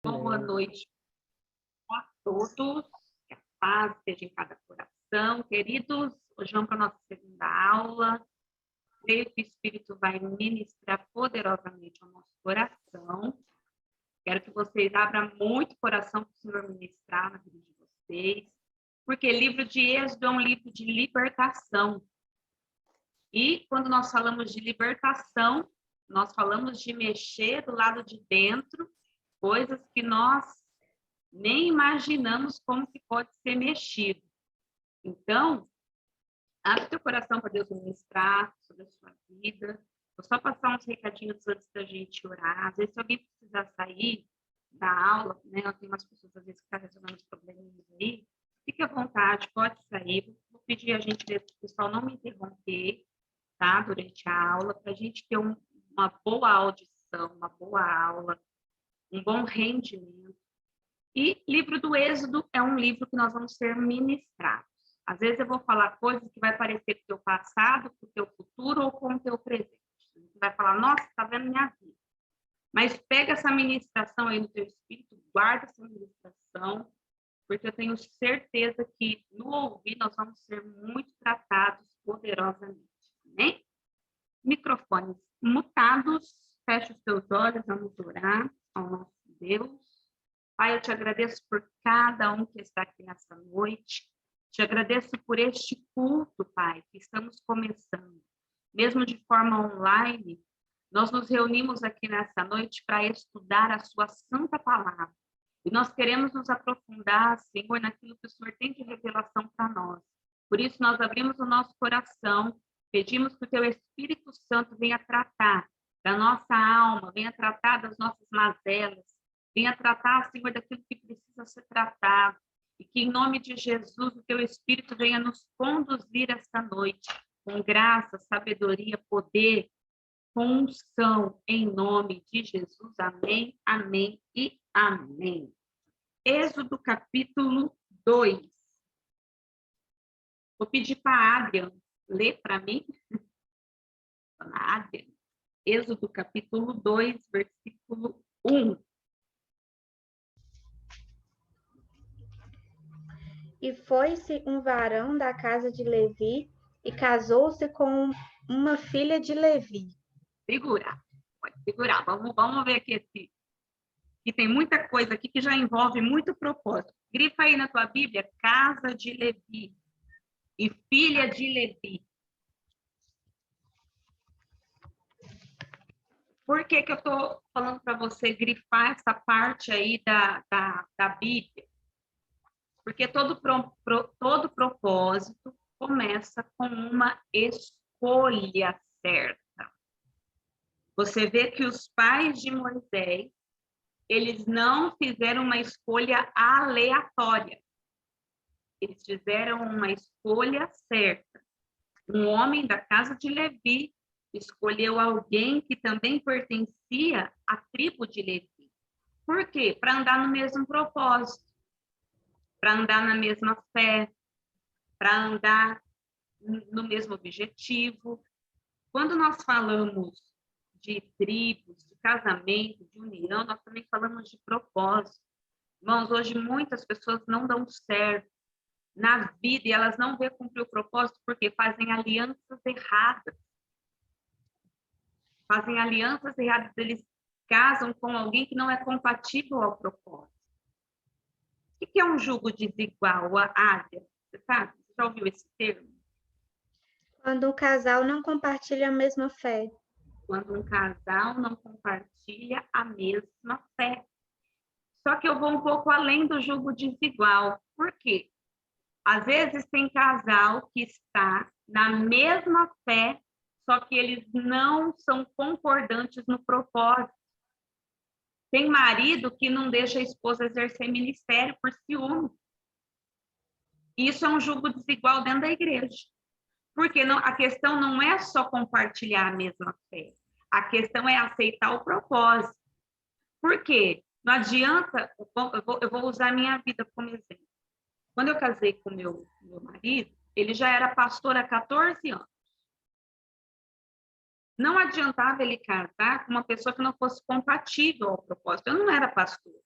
Boa Amém. noite a todos, que a paz esteja em cada coração. Queridos, hoje vamos para a nossa segunda aula. Creio que o Espírito vai ministrar poderosamente ao nosso coração. Quero que vocês abram muito o coração para o Senhor ministrar na vida de vocês, porque livro de Êxodo é um livro de libertação. E quando nós falamos de libertação, nós falamos de mexer do lado de dentro, coisas que nós nem imaginamos como que pode ser mexido. Então, abre teu coração para Deus ministrar sobre a sua vida. Vou só passar uns recadinhos antes da gente orar. Às vezes, se alguém precisar sair da aula, né? Tem umas pessoas, às vezes, que estão resolvendo os probleminhas aí. Fique à vontade, pode sair. Vou pedir a gente, o pessoal não me interromper, tá? Durante a aula, para a gente ter uma boa audição, uma boa aula, um bom rendimento. E livro do Êxodo é um livro que nós vamos ser ministrados. Às vezes eu vou falar coisas que vai parecer com o teu passado, com o teu futuro ou com o teu presente. Você vai falar, nossa, está vendo minha vida. Mas pega essa ministração aí no teu espírito, guarda essa ministração, porque eu tenho certeza que no ouvir nós vamos ser muito tratados poderosamente. Amém? Microfones mutados, fecha os teus olhos, vamos orar ao nosso Deus. Pai, eu te agradeço por cada um que está aqui nessa noite. Te agradeço por este culto, Pai, que estamos começando. Mesmo de forma online, nós nos reunimos aqui nessa noite para estudar a sua santa palavra. E nós queremos nos aprofundar, Senhor, naquilo que o Senhor tem de revelação para nós. Por isso, nós abrimos o nosso coração, pedimos que o teu Espírito Santo venha tratar da nossa alma, venha tratar das nossas mazelas, venha tratar, Senhor, daquilo que precisa ser tratado. E que, em nome de Jesus, o teu Espírito venha nos conduzir esta noite com graça, sabedoria, poder, com unção, em nome de Jesus. Amém, amém e amém. Êxodo capítulo 2. Vou pedir para a Adrian ler para mim. Dona Adrian. Êxodo capítulo 2, versículo 1. E foi-se um varão da casa de Levi e casou-se com uma filha de Levi. Segura, pode segurar. Vamos ver aqui que tem muita coisa aqui que já envolve muito propósito. Grifa aí na tua Bíblia, casa de Levi e filha de Levi. Por que eu estou falando para você grifar essa parte aí da Bíblia? Porque todo propósito começa com uma escolha certa. Você vê que os pais de Moisés, eles não fizeram uma escolha aleatória. Eles fizeram uma escolha certa. Um homem da casa de Levi escolheu alguém que também pertencia à tribo de Levi. Por quê? Para andar no mesmo propósito, para andar na mesma fé, para andar no mesmo objetivo. Quando nós falamos de tribos, de casamento, de união, nós também falamos de propósito. Irmãos, hoje muitas pessoas não dão certo na vida e elas não vê cumprir o propósito porque fazem alianças erradas. Fazem alianças erradas, eles casam com alguém que não é compatível ao propósito. O que é um jugo desigual, Ádia? Você sabe? Você já ouviu esse termo? Quando o casal não compartilha a mesma fé. Quando um casal não compartilha a mesma fé. Só que eu vou um pouco além do jugo desigual. Por quê? Às vezes tem casal que está na mesma fé, só que eles não são concordantes no propósito. Tem marido que não deixa a esposa exercer ministério por ciúme. Isso é um jugo desigual dentro da igreja. Porque não, a questão não é só compartilhar a mesma fé. A questão é aceitar o propósito. Por quê? Não adianta, eu vou usar a minha vida como exemplo. Quando eu casei com meu marido, ele já era pastor há 14 anos. Não adiantava ele casar com uma pessoa que não fosse compatível ao propósito. Eu não era pastora.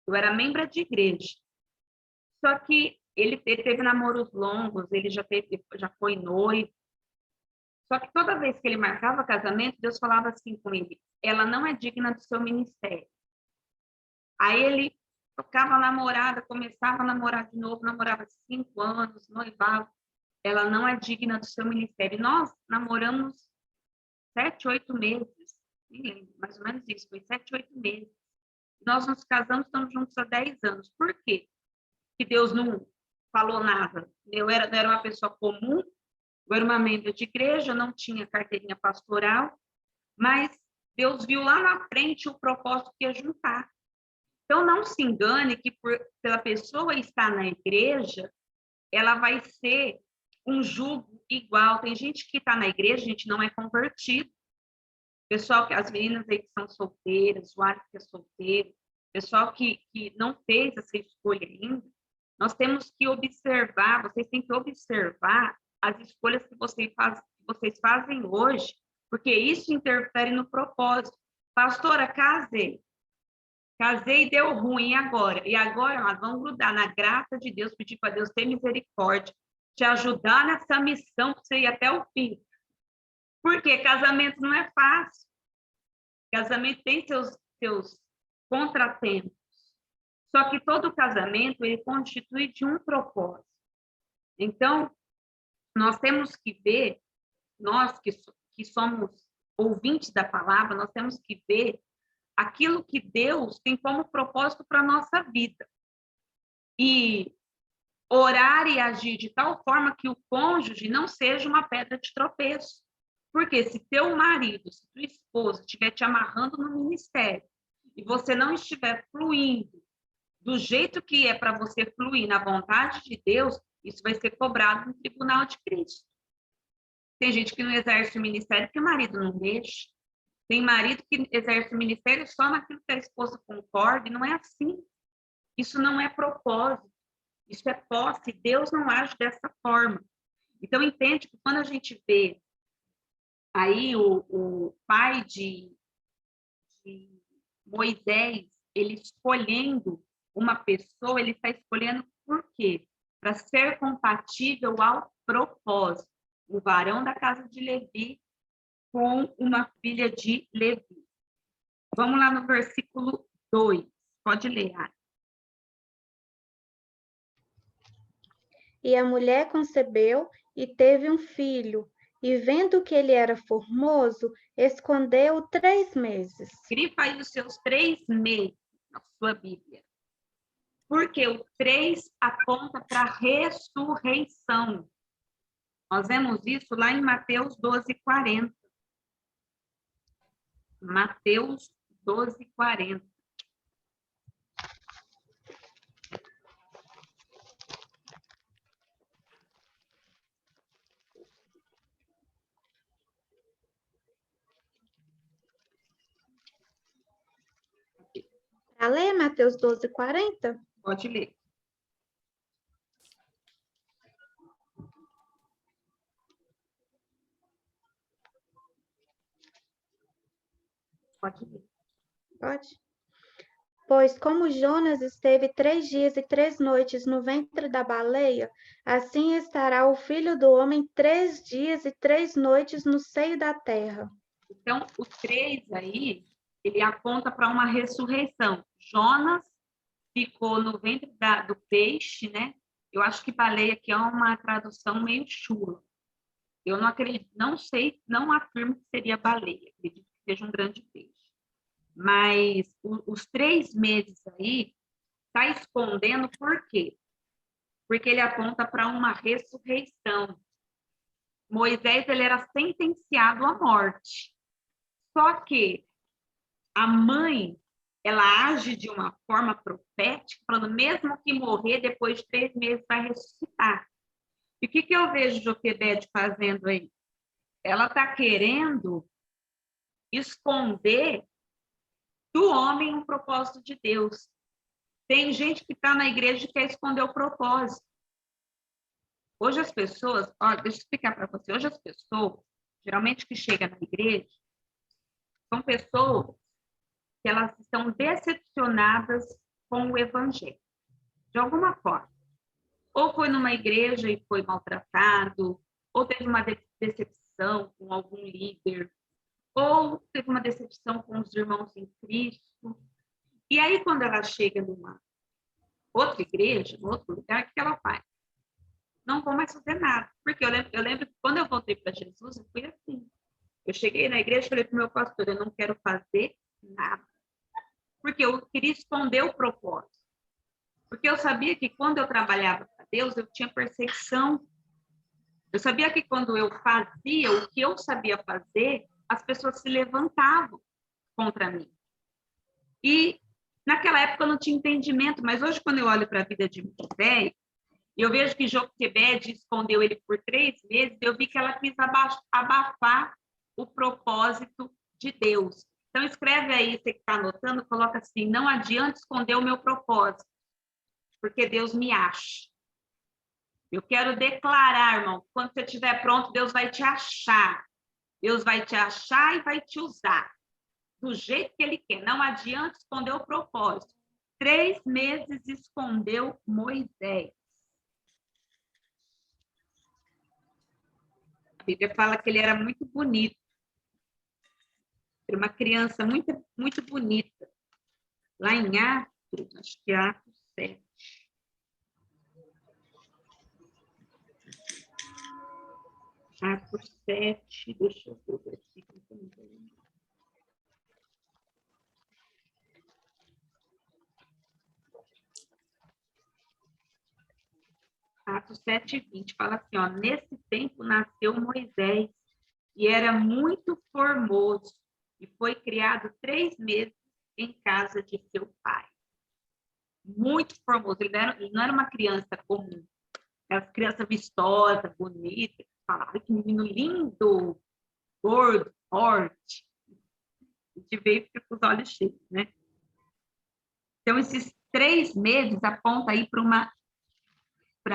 Eu era membro de igreja. Só que ele teve namoros longos, ele já foi noivo. Só que toda vez que ele marcava casamento, Deus falava assim com ele: ela não é digna do seu ministério. Aí ele tocava namorada, começava a namorar de novo, namorava 5 anos, noivava. Ela não é digna do seu ministério. Nós namoramos 7, 8 meses, mais ou menos isso, foi 7, 8 meses. Nós nos casamos, estamos juntos há 10 anos. Por quê? Que Deus não falou nada. Eu era uma pessoa comum, eu era uma membro de igreja, não tinha carteirinha pastoral, mas Deus viu lá na frente o propósito que ia juntar. Então, não se engane que pela pessoa estar na igreja, ela vai ser um jugo igual. Tem gente que está na igreja, a gente não é convertido. Pessoal, as meninas aí que são solteiras, o Alisson que é solteiro, pessoal que não fez essa escolha ainda, nós temos que observar, vocês têm que observar as escolhas que vocês fazem hoje, porque isso interfere no propósito. Pastora, casei e deu ruim agora. E agora nós vamos grudar na graça de Deus, pedir para Deus ter misericórdia, te ajudar nessa missão para você ir até o fim. Porque casamento não é fácil. Casamento tem seus contratempos. Só que todo casamento, ele constitui de um propósito. Então, nós temos que ver, nós que somos ouvintes da palavra, nós temos que ver aquilo que Deus tem como propósito para a nossa vida. E orar e agir de tal forma que o cônjuge não seja uma pedra de tropeço. Porque se teu marido, se tua esposa estiver te amarrando no ministério e você não estiver fluindo do jeito que é para você fluir na vontade de Deus, isso vai ser cobrado no tribunal de Cristo. Tem gente que não exerce o ministério porque o marido não deixa. Tem marido que exerce o ministério só naquilo que a esposa concorda, e não é assim. Isso não é propósito, isso é posse. Deus não age dessa forma. Então, entende que quando a gente vê aí o pai de Moisés, ele escolhendo uma pessoa, ele está escolhendo por quê? Para ser compatível ao propósito. O varão da casa de Levi com uma filha de Levi. Vamos lá no versículo 2. Pode ler, Ari. E a mulher concebeu e teve um filho, e vendo que ele era formoso, escondeu 3 meses. Grifa aí os seus 3 meses na sua Bíblia. Porque o 3 aponta para a ressurreição. Nós vemos isso lá em Mateus 12:40. Mateus 12:40. Para ler Mateus 12:40? Pode ler. Pode ler. Pode. Pois como Jonas esteve 3 dias e 3 noites no ventre da baleia, assim estará o Filho do Homem 3 dias e 3 noites no seio da terra. Então, o 3 aí, ele aponta para uma ressurreição. Jonas ficou no ventre do peixe, né? Eu acho que baleia aqui é uma tradução meio chula. Eu não acredito, não sei, não afirmo que seria baleia, acredito que seja um grande peixe. Mas os 3 meses aí está escondendo por quê? Porque ele aponta para uma ressurreição. Moisés, ele era sentenciado à morte. Só que a mãe, ela age de uma forma profética, falando, mesmo que morrer, depois de 3 meses vai ressuscitar. E o que eu vejo Joquebede fazendo aí? Ela está querendo esconder do homem um propósito de Deus. Tem gente que está na igreja e quer esconder o propósito. Hoje as pessoas, deixa eu explicar para você, hoje as pessoas, geralmente que chegam na igreja, são pessoas que elas estão decepcionadas com o evangelho, de alguma forma. Ou foi numa igreja e foi maltratado, ou teve uma decepção com algum líder, ou teve uma decepção com os irmãos em Cristo. E aí, quando ela chega numa outra igreja, num outro lugar, o que ela faz? Não vou mais fazer nada. Porque eu lembro que quando eu voltei para Jesus, eu fui assim. Eu cheguei na igreja e falei para o meu pastor, eu não quero fazer nada. Porque eu queria esconder o propósito. Porque eu sabia que quando eu trabalhava para Deus, eu tinha perseguição. Eu sabia que quando eu fazia o que eu sabia fazer, as pessoas se levantavam contra mim. E naquela época eu não tinha entendimento, mas hoje, quando eu olho para a vida de Moisés, eu vejo que Joquebede escondeu ele por 3 meses, eu vi que ela quis abafar o propósito de Deus. Então, escreve aí, você que está anotando, coloca assim, não adianta esconder o meu propósito, porque Deus me acha. Eu quero declarar, irmão, quando você estiver pronto, Deus vai te achar. Deus vai te achar e vai te usar do jeito que Ele quer. Não adianta esconder o propósito. 3 meses escondeu Moisés. A Bíblia fala que ele era muito bonito. Era uma criança muito, muito bonita. Lá em Atos, acho que é Atos 7. Atos 7, deixa eu ver o versículo também. Atos 7, 20, fala assim, ó, nesse tempo nasceu Moisés, e era muito formoso, e foi criado 3 meses em casa de seu pai. Muito formoso, ele não era uma criança comum, era uma criança vistosa, bonita, falava que menino lindo, gordo, forte. A gente veio e fica com os olhos cheios, né? Então, esses 3 meses aponta aí para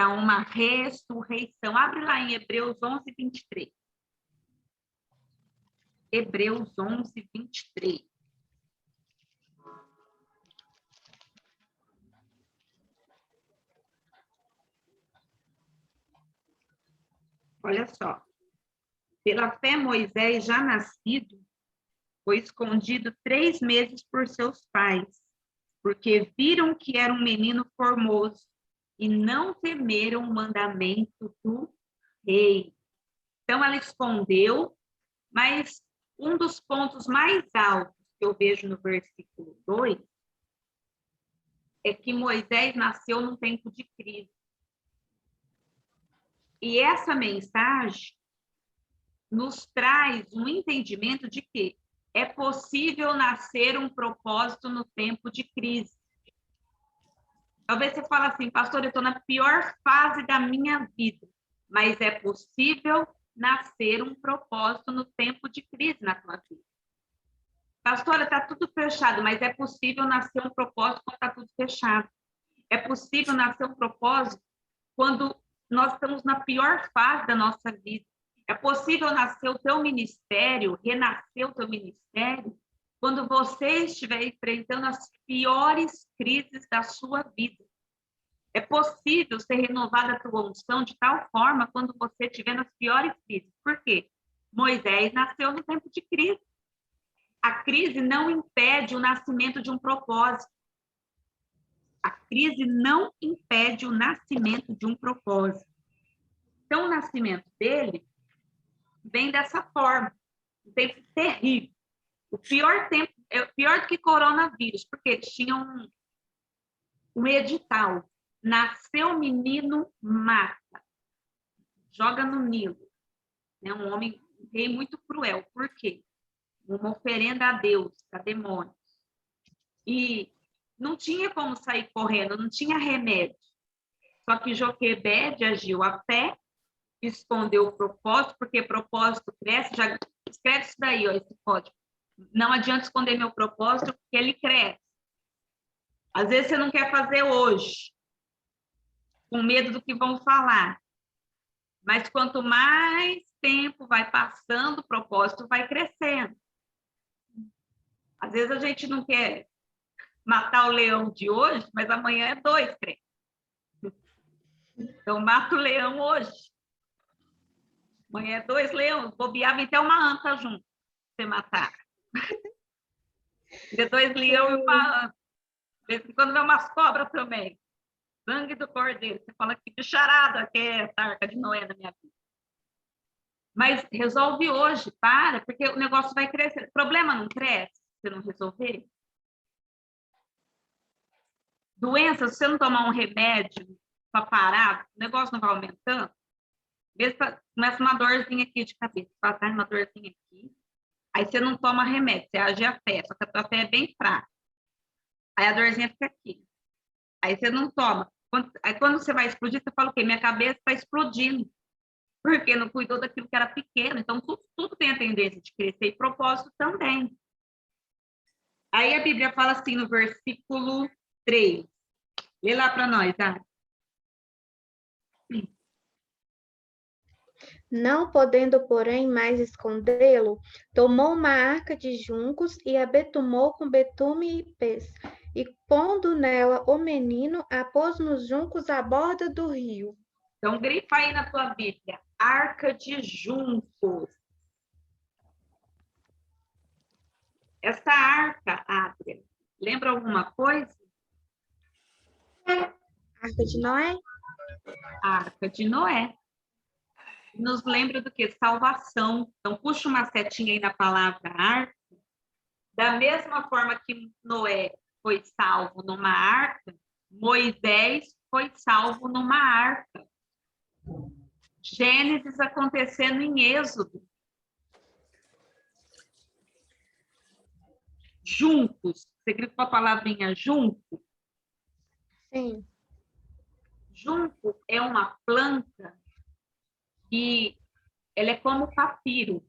uma ressurreição. Abre lá em Hebreus 11, 23. Hebreus 11, 23. Olha só. Pela fé, Moisés, já nascido, foi escondido 3 meses por seus pais, porque viram que era um menino formoso e não temeram o mandamento do rei. Então, ela escondeu, mas um dos pontos mais altos que eu vejo no versículo 2 é que Moisés nasceu num tempo de crise. E essa mensagem nos traz um entendimento de que é possível nascer um propósito no tempo de crise. Talvez você fale assim, pastor, eu estou na pior fase da minha vida, mas é possível nascer um propósito no tempo de crise na tua vida. Pastora, está tudo fechado, mas é possível nascer um propósito quando está tudo fechado. É possível nascer um propósito quando nós estamos na pior fase da nossa vida. É possível nascer o teu ministério, renascer o teu ministério, quando você estiver enfrentando as piores crises da sua vida. É possível ser renovada a tua unção de tal forma quando você estiver nas piores crises. Por quê? Moisés nasceu no tempo de crise. A crise não impede o nascimento de um propósito. A crise não impede o nascimento de um propósito. Então, o nascimento dele vem dessa forma. Um tempo terrível. O pior tempo, é pior do que coronavírus, porque eles tinham um edital. Nasceu menino, mata. Joga no Nilo. É um homem, um rei muito cruel. Por quê? Uma oferenda a Deus, a demônios. E não tinha como sair correndo, não tinha remédio. Só que Joquebede agiu a fé, escondeu o propósito, porque propósito cresce. Já escreve isso daí, ó, esse código. Não adianta esconder meu propósito, porque ele cresce. Às vezes você não quer fazer hoje, com medo do que vão falar. Mas quanto mais tempo vai passando, o propósito vai crescendo. Às vezes a gente não quer matar o leão de hoje, mas amanhã é 2 crentes. Então, mata o leão hoje. Amanhã é 2 leões. Bobear, vem até uma anta junto, pra você matar. De 2 leões e uma anta. De vez em quando vem umas cobras também. Sangue do cordeiro. Você fala que bicharada que é essa arca de Noé na minha vida. Mas resolve hoje, porque o negócio vai crescer. O problema não cresce se você não resolver. Doença, se você não tomar um remédio para parar, o negócio não vai aumentando. Começa uma dorzinha aqui de cabeça, passar uma dorzinha aqui. Aí você não toma remédio, você age a fé, só que a tua fé é bem fraca. Aí a dorzinha fica aqui. Aí você não toma. Aí quando você vai explodir, você fala o quê? Minha cabeça está explodindo. Porque não cuidou daquilo que era pequeno. Então, tudo tem a tendência de crescer e propósito também. Aí a Bíblia fala assim no versículo 3. Lê lá para nós, tá? Não podendo, porém, mais escondê-lo, tomou uma arca de juncos e a betumou com betume e pés. E pondo nela o menino, a pôs nos juncos à borda do rio. Então, grifa aí na tua Bíblia. Arca de juncos. Essa arca, Adria, lembra alguma coisa? Arca de Noé? A arca de Noé. Nos lembra do que? Salvação. Então, puxa uma setinha aí na palavra arca. Da mesma forma que Noé foi salvo numa arca, Moisés foi salvo numa arca. Gênesis acontecendo em Êxodo. Juntos. Você grifou a palavrinha junto? Sim. Junco é uma planta que ela é como papiro.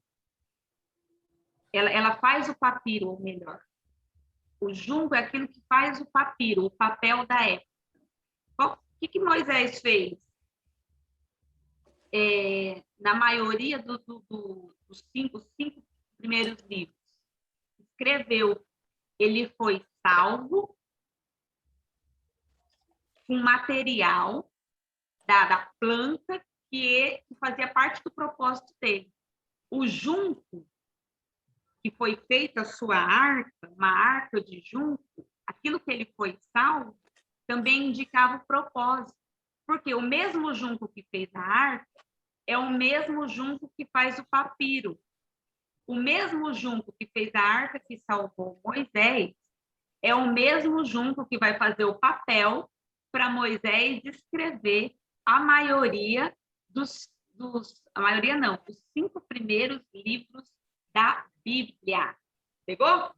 Ela faz o papiro, ou melhor. O junco é aquilo que faz o papiro, o papel da época. O que Moisés fez? Na maioria dos 5 primeiros livros. Escreveu. Ele foi salvo com material da planta que fazia parte do propósito dele. O junco, que foi feita a sua arca, uma arca de junco, aquilo que ele foi salvo, também indicava o propósito. Porque o mesmo junco que fez a arca é o mesmo junco que faz o papiro. O mesmo junco que fez a arca que salvou Moisés é o mesmo junco que vai fazer o papel para Moisés escrever a maioria a maioria não, os 5 primeiros livros da Bíblia. Pegou?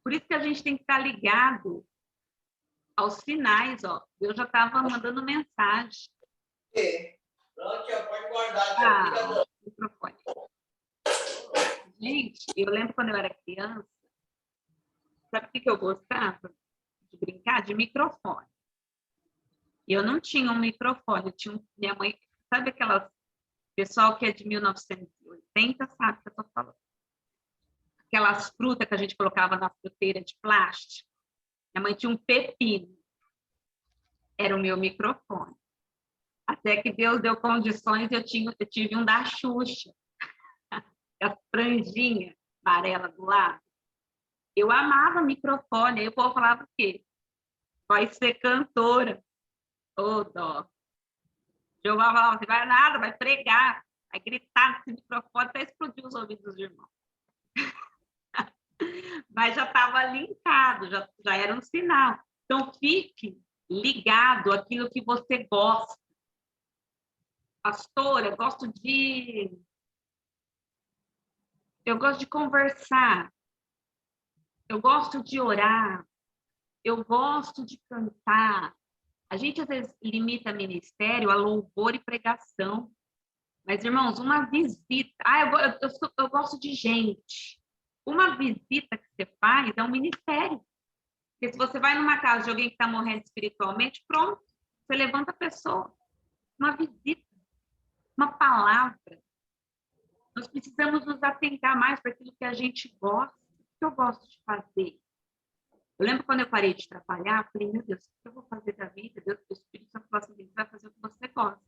Por isso que a gente tem que estar ligado aos sinais, ó. Eu já estava mandando mensagem. Pronto, pode guardar. Microfone. Gente, eu lembro quando eu era criança, sabe o que eu gostava? De brincar? De microfone. Eu não tinha um microfone, eu tinha minha mãe, sabe aquelas pessoal que é de 1980, sabe o que eu tô falando? Aquelas frutas que a gente colocava na fruteira de plástico. Minha mãe tinha um pepino. Era o meu microfone. Até que Deus deu condições, eu tive um da Xuxa. A franjinha amarela do lado. Eu amava microfone. Aí o povo falava o quê? Vai ser cantora. Ô, dó. Jeová falava, você vai nada, vai pregar, vai gritar nesse microfone até explodir os ouvidos dos irmãos. Mas já estava linkado, já era um sinal. Então, fique ligado àquilo que você gosta. Pastora, eu gosto de conversar, eu gosto de orar, eu gosto de cantar. A gente, às vezes, limita ministério a louvor e pregação. Mas, irmãos, uma visita... eu gosto de gente. Uma visita que você faz é um ministério. Porque se você vai numa casa de alguém que está morrendo espiritualmente, pronto, você levanta a pessoa. Uma visita, uma palavra. Nós precisamos nos atentar mais para aquilo que a gente gosta. que eu gosto de fazer? Eu lembro quando eu parei de trabalhar, eu falei, meu Deus, o que eu vou fazer da vida? Deus, o Espírito Santo falou assim, você vai fazer o que você gosta.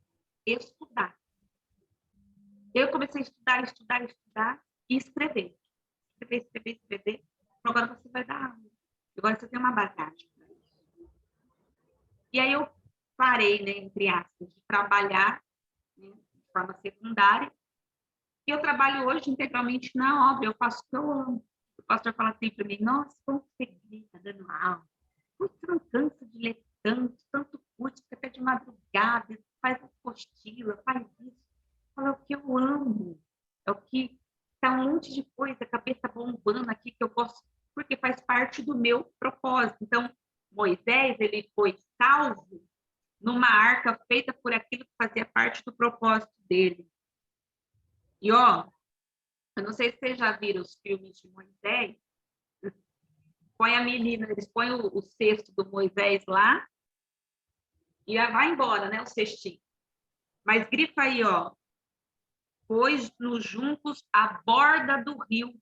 Estudar. Eu comecei a estudar e escrever. Escrever. Agora você vai dar aula. Agora você tem uma bagagem. E aí eu parei, né, entre aspas, de trabalhar, né, de forma secundária. E eu trabalho hoje integralmente na obra. Eu faço o que eu amo. O pastor fala assim para mim, nossa, como você grita dando aula. Você não cansa de ler tanto curso, fica até de madrugada, faz apostila, faz isso. Fala, o que eu amo. É o que tá um monte de coisa, cabeça bombando aqui, que eu gosto, porque faz parte do meu propósito. Então, Moisés, ele foi salvo numa arca feita por aquilo que fazia parte do propósito dele. E, ó, eu não sei se vocês já viram os filmes de Moisés, põe a menina, eles põem o cesto do Moisés lá e vai embora, né, o cestinho. Mas grifa aí, ó, pôs nos juncos à borda do rio.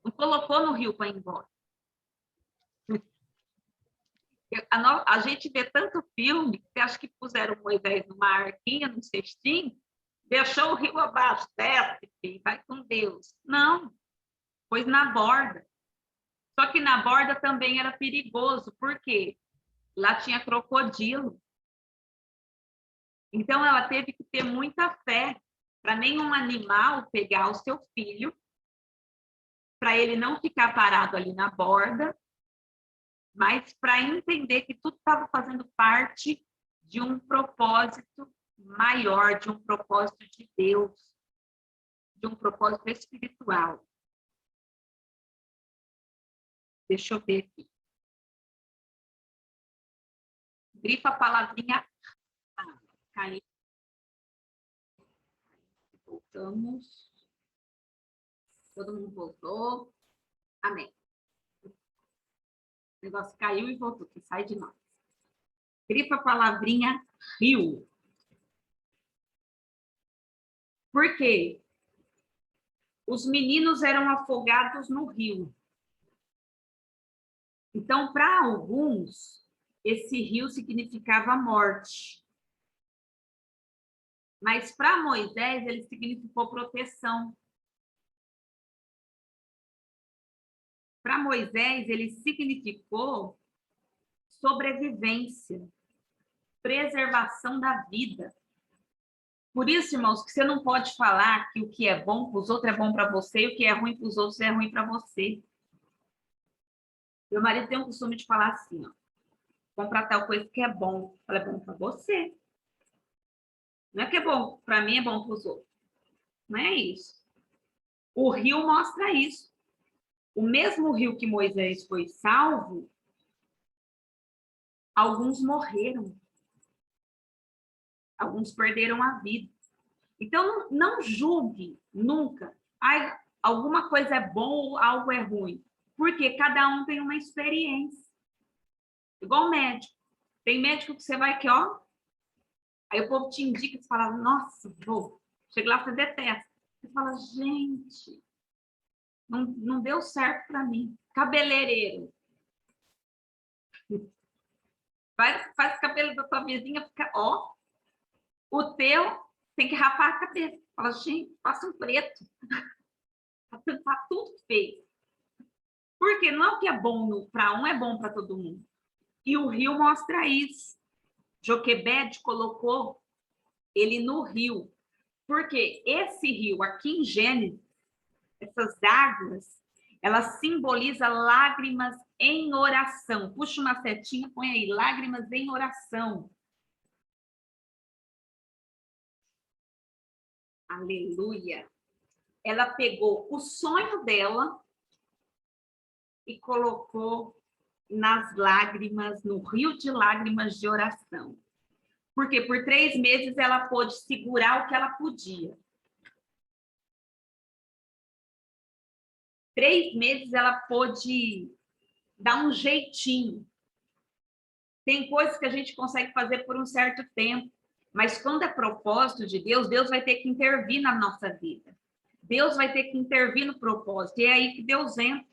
Não colocou no rio para ir embora. A gente vê tanto filme, que acha que puseram Moisés numa arquinha, num cestinho, deixou o rio abaixo, desce, filho, vai com Deus. Não, pôs na borda. Só que na borda também era perigoso, porque lá tinha crocodilo. Então ela teve que ter muita fé para nenhum animal pegar o seu filho, para ele não ficar parado ali na borda, mas para entender que tudo estava fazendo parte de um propósito maior, de um propósito de Deus, de um propósito espiritual. Deixa eu ver aqui. Grifa a palavrinha. Caiu. Voltamos. Todo mundo voltou. Amém. O negócio caiu e voltou, que sai de nós. Grifa a palavrinha rio. Por quê? Os meninos eram afogados no rio. Então, para alguns, esse rio significava morte. Mas para Moisés, ele significou proteção. Para Moisés, ele significou sobrevivência, preservação da vida. Por isso, irmãos, que você não pode falar que o que é bom para os outros é bom para você e o que é ruim para os outros é ruim para você. Meu marido tem um costume de falar assim, ó, comprar tal coisa que é bom. Fala, é bom para você. Não é que é bom para mim, é bom para os outros. Não é isso. O rio mostra isso. O mesmo rio que Moisés foi salvo, alguns morreram. Alguns perderam a vida. Então, não julgue nunca. Ai, alguma coisa é bom ou algo é ruim. Porque cada um tem uma experiência. Igual médico. Tem médico que você vai que, ó, aí o povo te indica, você fala, nossa, vou. Chega lá, você detesta. Você fala, gente, não deu certo para mim. Cabeleireiro. Faz o cabelo da tua vizinha, fica, ó, o teu tem que rapar a cabeça. Fala, gente, faça um preto. Tá tudo feio. Porque não é o que é bom para um, é bom para todo mundo. E o rio mostra isso. Joquebede colocou ele no rio. Porque esse rio, aqui em Gênesis, essas águas, ela simboliza lágrimas em oração. Puxa uma setinha, põe aí, lágrimas em oração. Aleluia. Ela pegou o sonho dela e colocou nas lágrimas, no rio de lágrimas de oração. Porque por 3 meses ela pôde segurar o que ela podia. 3 meses ela pôde dar um jeitinho. Tem coisas que a gente consegue fazer por um certo tempo, mas quando é propósito de Deus, Deus vai ter que intervir na nossa vida. Deus vai ter que intervir no propósito. E é aí que Deus entra.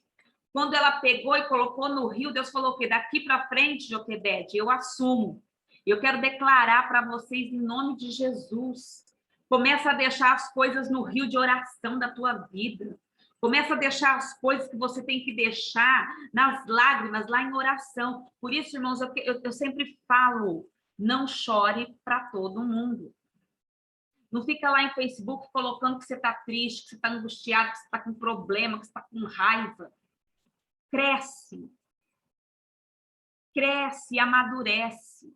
Quando ela pegou e colocou no rio, Deus falou o quê? Daqui para frente, Joquebede, eu assumo. Eu quero declarar para vocês em nome de Jesus. Começa a deixar as coisas no rio de oração da tua vida. Começa a deixar as coisas que você tem que deixar nas lágrimas, lá em oração. Por isso, irmãos, eu sempre falo, não chore para todo mundo. Não fica lá em Facebook colocando que você está triste, que você está angustiado, que você está com problema, que você está com raiva. Cresce. Cresce, amadurece.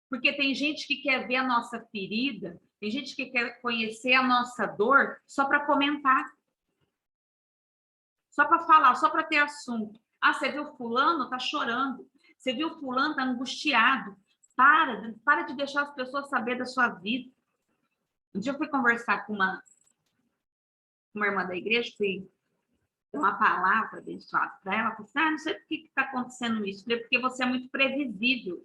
Porque tem gente que quer ver a nossa ferida, tem gente que quer conhecer a nossa dor só para comentar. Só para falar, só para ter assunto. Ah, você viu fulano? Está chorando. Você viu fulano? Está angustiado. Para de deixar as pessoas saber da sua vida. Um dia eu fui conversar com uma irmã da igreja, fui dar uma palavra abençoada para ela, falei assim, não sei por que está acontecendo isso. Falei, porque você é muito previsível.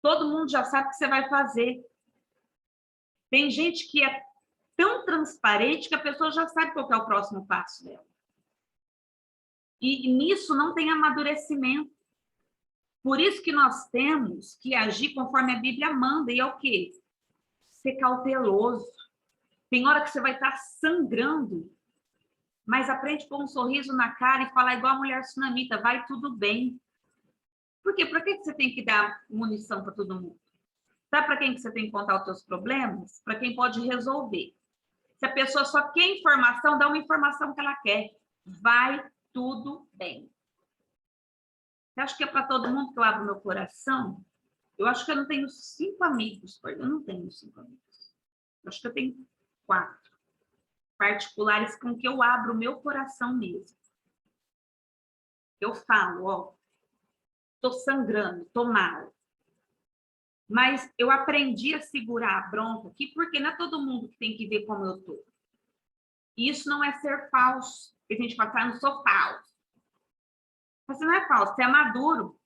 Todo mundo já sabe o que você vai fazer. Tem gente que é tão transparente que a pessoa já sabe qual é o próximo passo dela. E nisso não tem amadurecimento. Por isso que nós temos que agir conforme a Bíblia manda. E é o quê? Ser cauteloso. Tem hora que você vai estar sangrando, mas aprende com um sorriso na cara e falar igual a mulher sunamita, vai tudo bem. Por quê? Para que você tem que dar munição para todo mundo? Sabe para quem que você tem que contar os seus problemas? Para quem pode resolver. Se a pessoa só quer informação, dá uma informação que ela quer. Vai tudo bem. Você acha que é para todo mundo que eu abro meu coração? Eu acho que eu não tenho 5 amigos. Eu não tenho 5 amigos. Eu acho que eu tenho 4 particulares com que eu abro o meu coração mesmo. Eu falo, ó, tô sangrando, tô mal. Mas eu aprendi a segurar a bronca aqui, porque não é todo mundo que tem que ver como eu tô. E isso não é ser falso. A gente fala, ah, não sou falso. Você não é falso, você é maduro.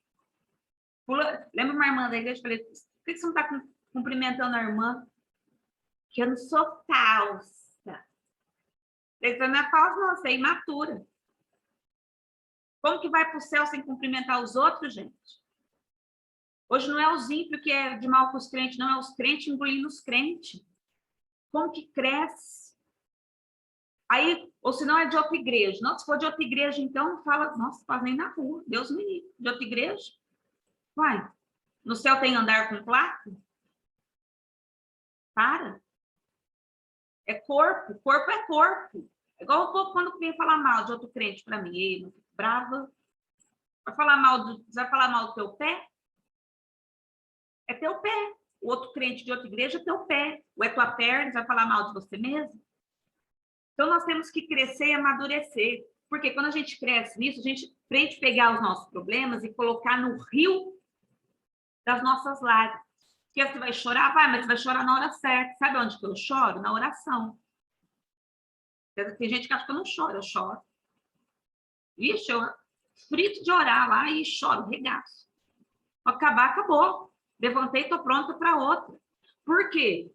Lembra uma irmã da igreja? Eu falei, por que você não está cumprimentando a irmã? Que eu não sou falsa. Você não é falsa, não, você é imatura. Como que vai para o céu sem cumprimentar os outros, gente? Hoje não é os ímpios que é de mal com os crentes, não, é os crentes engolindo os crentes. Como que cresce? Aí, ou se não é de outra igreja. Não, se for de outra igreja, então, fala, nossa, faz nem na rua, Deus me livre. De outra igreja? Vai. No céu tem andar com placa? Para. É corpo é corpo. É igual o povo quando vem falar mal de outro crente para mim. Ei, brava. Vai falar mal do teu pé? É teu pé. O outro crente de outra igreja é teu pé. Ou é tua perna, vai falar mal de você mesmo? Então, nós temos que crescer e amadurecer. Porque quando a gente cresce nisso, a gente aprende a pegar os nossos problemas e colocar no rio das nossas lágrimas. Porque você vai chorar? Vai, mas você vai chorar na hora certa. Sabe onde que eu choro? Na oração. Tem gente que acha que eu não choro, eu choro. Ixi, eu frito de orar lá e choro, regaço. Acabar, acabou. Levantei, estou pronta para outra. Por quê?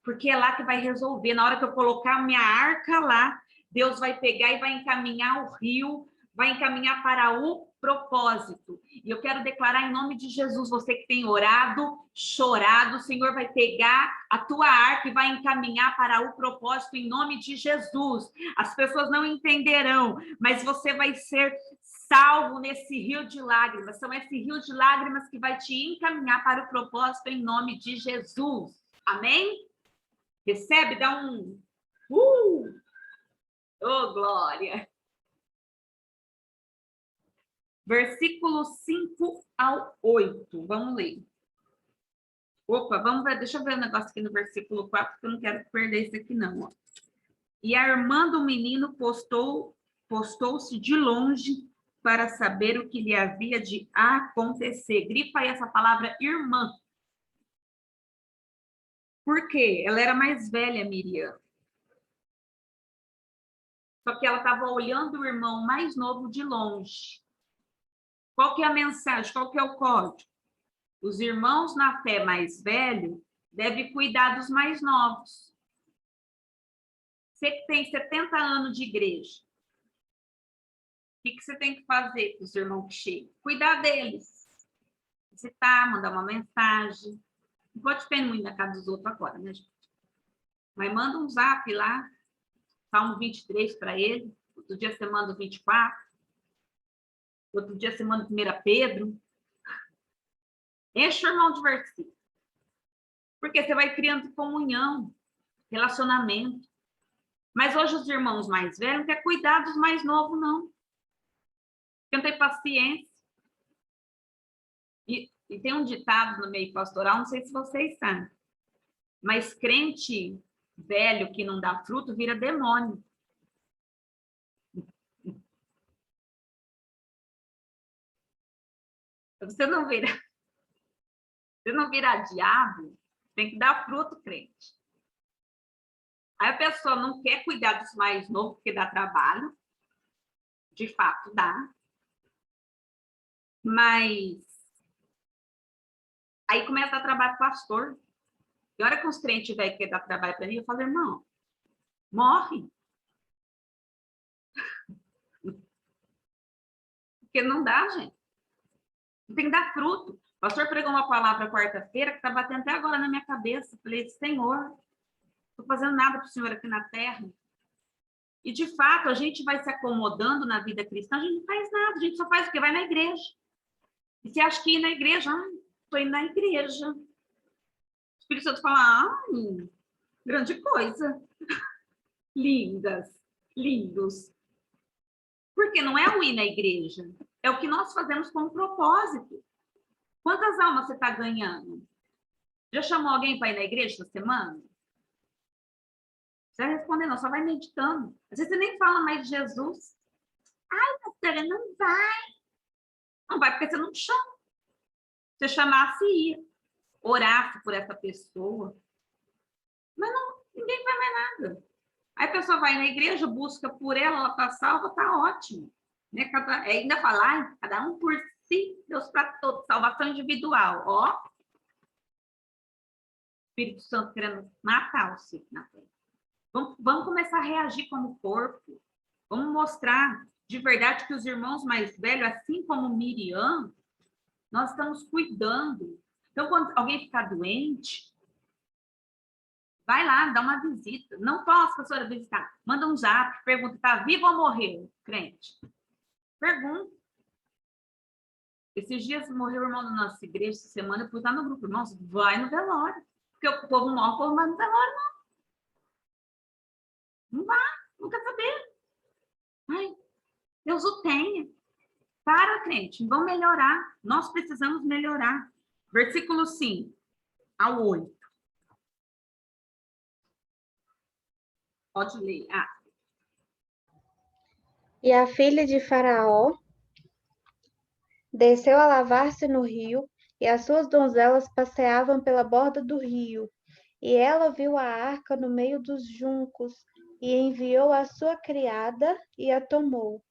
Porque é lá que vai resolver. Na hora que eu colocar minha arca lá, Deus vai pegar e vai encaminhar o rio, vai encaminhar para o propósito. E eu quero declarar em nome de Jesus, você que tem orado, chorado, o Senhor vai pegar a tua arca e vai encaminhar para o propósito em nome de Jesus. As pessoas não entenderão, mas você vai ser salvo nesse rio de lágrimas. São esse rio de lágrimas que vai te encaminhar para o propósito em nome de Jesus. Amém? Recebe, dá um... Oh, glória! Versículo 5 ao 8. Vamos ler. Opa, vamos ver. Deixa eu ver um negócio aqui no versículo 4, porque eu não quero perder isso aqui, não. Ó. E a irmã do menino postou-se de longe para saber o que lhe havia de acontecer. Grifa aí essa palavra irmã. Por quê? Ela era mais velha, Miriam. Só que ela estava olhando o irmão mais novo de longe. Qual que é a mensagem? Qual que é o código? Os irmãos na fé mais velho devem cuidar dos mais novos. Você que tem 70 anos de igreja, o que você tem que fazer com os irmãos que chegam? Cuidar deles. Visitar, mandar uma mensagem. Não pode ficar muito na casa dos outros agora, né, gente? Mas manda um zap lá, Salmo 23 para ele. Outro dia você manda o 24. Outro dia você manda 1 Pedro. Enche o irmão de versículo. Porque você vai criando comunhão, relacionamento. Mas hoje os irmãos mais velhos não querem cuidar dos mais novos, não. Porque não tem paciência. E tem um ditado no meio pastoral, não sei se vocês sabem, mas crente velho que não dá fruto vira demônio. Você não virar diabo, tem que dar fruto, crente. Aí a pessoa não quer cuidar dos mais novos porque dá trabalho. De fato, dá. Mas aí começa a dar trabalho com o pastor. E a hora que os crentes velhos querem dar trabalho para mim, eu falo, irmão, morre. Porque não dá, gente. Tem que dar fruto. O pastor pregou uma palavra quarta-feira que está batendo até agora na minha cabeça. Eu falei, Senhor, não estou fazendo nada para o Senhor aqui na terra. E, de fato, a gente vai se acomodando na vida cristã, a gente não faz nada, a gente só faz o quê? Vai na igreja. E você acha que ir na igreja? Estou indo na igreja. O Espírito Santo fala, grande coisa. Lindas, lindos. Porque não é o ir na igreja, é o que nós fazemos com propósito. Quantas almas você está ganhando? Já chamou alguém para ir na igreja essa semana? Você vai responder, não, só vai meditando. Às vezes você nem fala mais de Jesus. Ai, pastora, não vai. Não vai porque você não chama. Se você chamasse, ia. Orasse por essa pessoa. Mas não, ninguém faz mais nada. Aí a pessoa vai na igreja, busca por ela, ela está salva, está ótimo. Né? Ainda falar, cada um por si, Deus para todos, salvação individual. Ó, Espírito Santo querendo matar o ciclo na terra. Vamos começar a reagir como corpo. Vamos mostrar de verdade que os irmãos mais velhos, assim como Miriam, nós estamos cuidando. Então, quando alguém ficar doente, vai lá, dá uma visita. Não posso, pastora, visitar. Manda um zap, pergunta, está vivo ou morreu, crente? Pergunta. Esses dias morreu o irmão da nossa igreja, essa semana eu fui lá no grupo. Irmãos, vai no velório. Porque o povo morre, o povo vai no velório, não. Não vai, não quer saber. Ai, Deus o tenha. Para, crente, vamos melhorar. Nós precisamos melhorar. Versículo 5 ao 8. Pode ler. E a filha de Faraó desceu a lavar-se no rio, e as suas donzelas passeavam pela borda do rio. E ela viu a arca no meio dos juncos, e enviou a sua criada, e a tomou.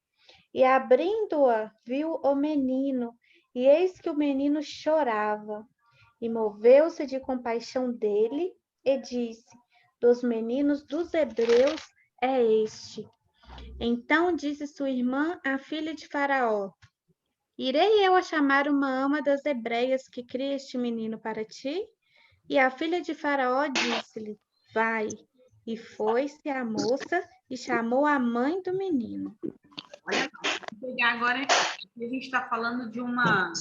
E abrindo-a, viu o menino, e eis que o menino chorava. E moveu-se de compaixão dele, e disse: dos meninos dos hebreus é este. Então disse sua irmã, a filha de Faraó: irei eu a chamar uma ama das hebreias que cria este menino para ti? E a filha de Faraó disse-lhe: vai. E foi-se a moça e chamou a mãe do menino. Olha, vou pegar agora, a gente está falando de uma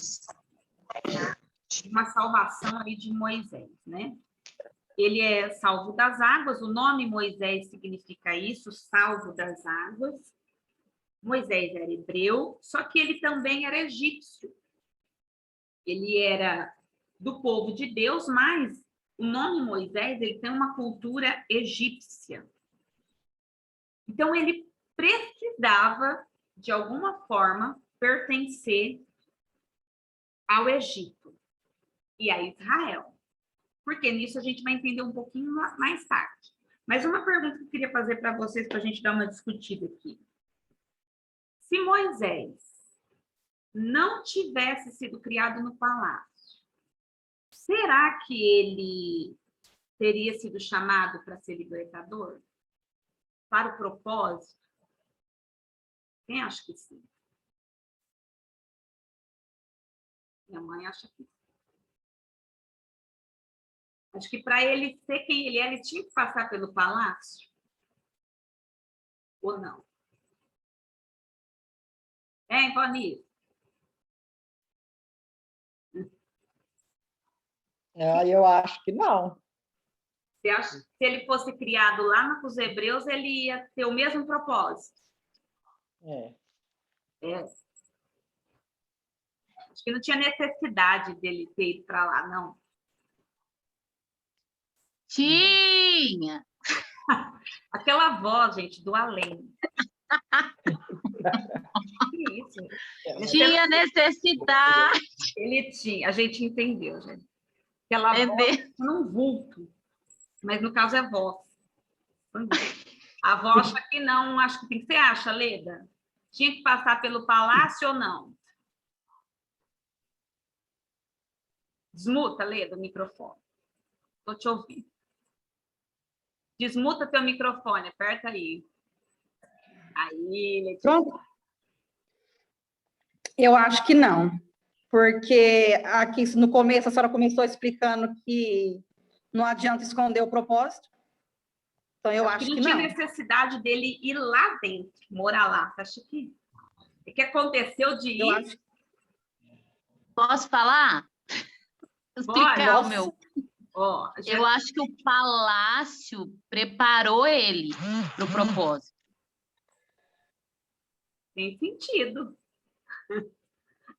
salvação aí de Moisés, né? Ele é salvo das águas, o nome Moisés significa isso, salvo das águas. Moisés era hebreu, só que ele também era egípcio. Ele era do povo de Deus, mas o nome Moisés, ele tem uma cultura egípcia. Então, ele precisava, de alguma forma, pertencer ao Egito e a Israel. Porque nisso a gente vai entender um pouquinho mais tarde. Mas uma pergunta que eu queria fazer para vocês, para a gente dar uma discutida aqui. Se Moisés não tivesse sido criado no palácio, será que ele teria sido chamado para ser libertador? para o propósito? Quem acha que sim? Minha mãe acha que sim. Acho que para ele ser quem ele é, ele tinha que passar pelo palácio. Ou não? Hein, Vanessa? Eu acho que não. Você acha que se ele fosse criado lá com os hebreus, ele ia ter o mesmo propósito? É. Acho que não tinha necessidade dele ter ido para lá, não. Tinha! Aquela voz, gente, do além. Que isso? Tinha necessidade. Ele tinha, a gente entendeu, gente. Aquela voz num vulto, mas no caso é voz. A avó acha que não, acho que tem que ser, acha, Leda? Tinha que passar pelo palácio ou não? Desmuta, Leda, o microfone. Estou te ouvindo. Desmuta teu microfone, aperta aí. Aí, Letícia. Pronto. Eu acho que não, porque aqui no começo a senhora começou explicando que não adianta esconder o propósito, então eu acho que não tinha não. necessidade dele ir lá dentro, morar lá. Você acha que? O que aconteceu de Eu ir? acho... Posso falar? Explicar o meu. Ó, Eu acho que o palácio preparou ele para o propósito. Tem sentido.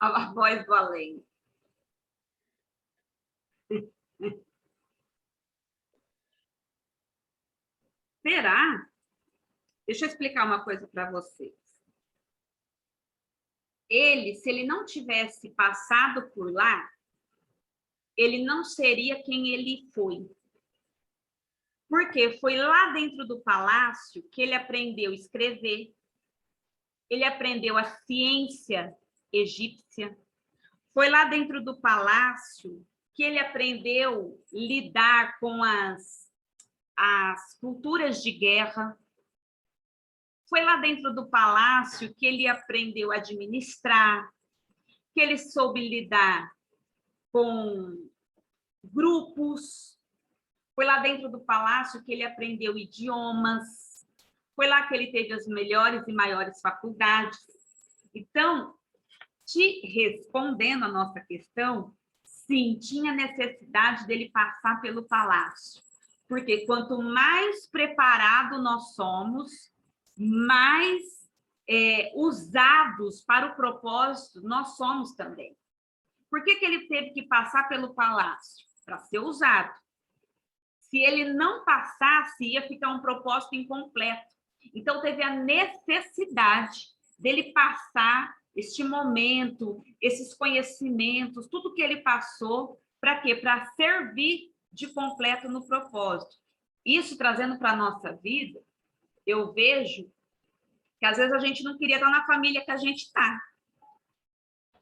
A voz do além. Será? Deixa eu explicar uma coisa para vocês. Ele, se ele não tivesse passado por lá, ele não seria quem ele foi. Porque foi lá dentro do palácio que ele aprendeu a escrever, ele aprendeu a ciência egípcia, foi lá dentro do palácio que ele aprendeu a lidar com as culturas de guerra, foi lá dentro do palácio que ele aprendeu a administrar, que ele soube lidar com grupos, foi lá dentro do palácio que ele aprendeu idiomas, foi lá que ele teve as melhores e maiores faculdades. Então, te respondendo a nossa questão, sim, tinha necessidade dele passar pelo palácio, porque quanto mais preparado nós somos, mais usados para o propósito nós somos também. Por que ele teve que passar pelo palácio? Para ser usado. Se ele não passasse, ia ficar um propósito incompleto. Então, teve a necessidade dele passar este momento, esses conhecimentos, tudo que ele passou, para quê? Para servir de completo no propósito. Isso, trazendo para a nossa vida, eu vejo que, às vezes, a gente não queria estar na família que a gente está.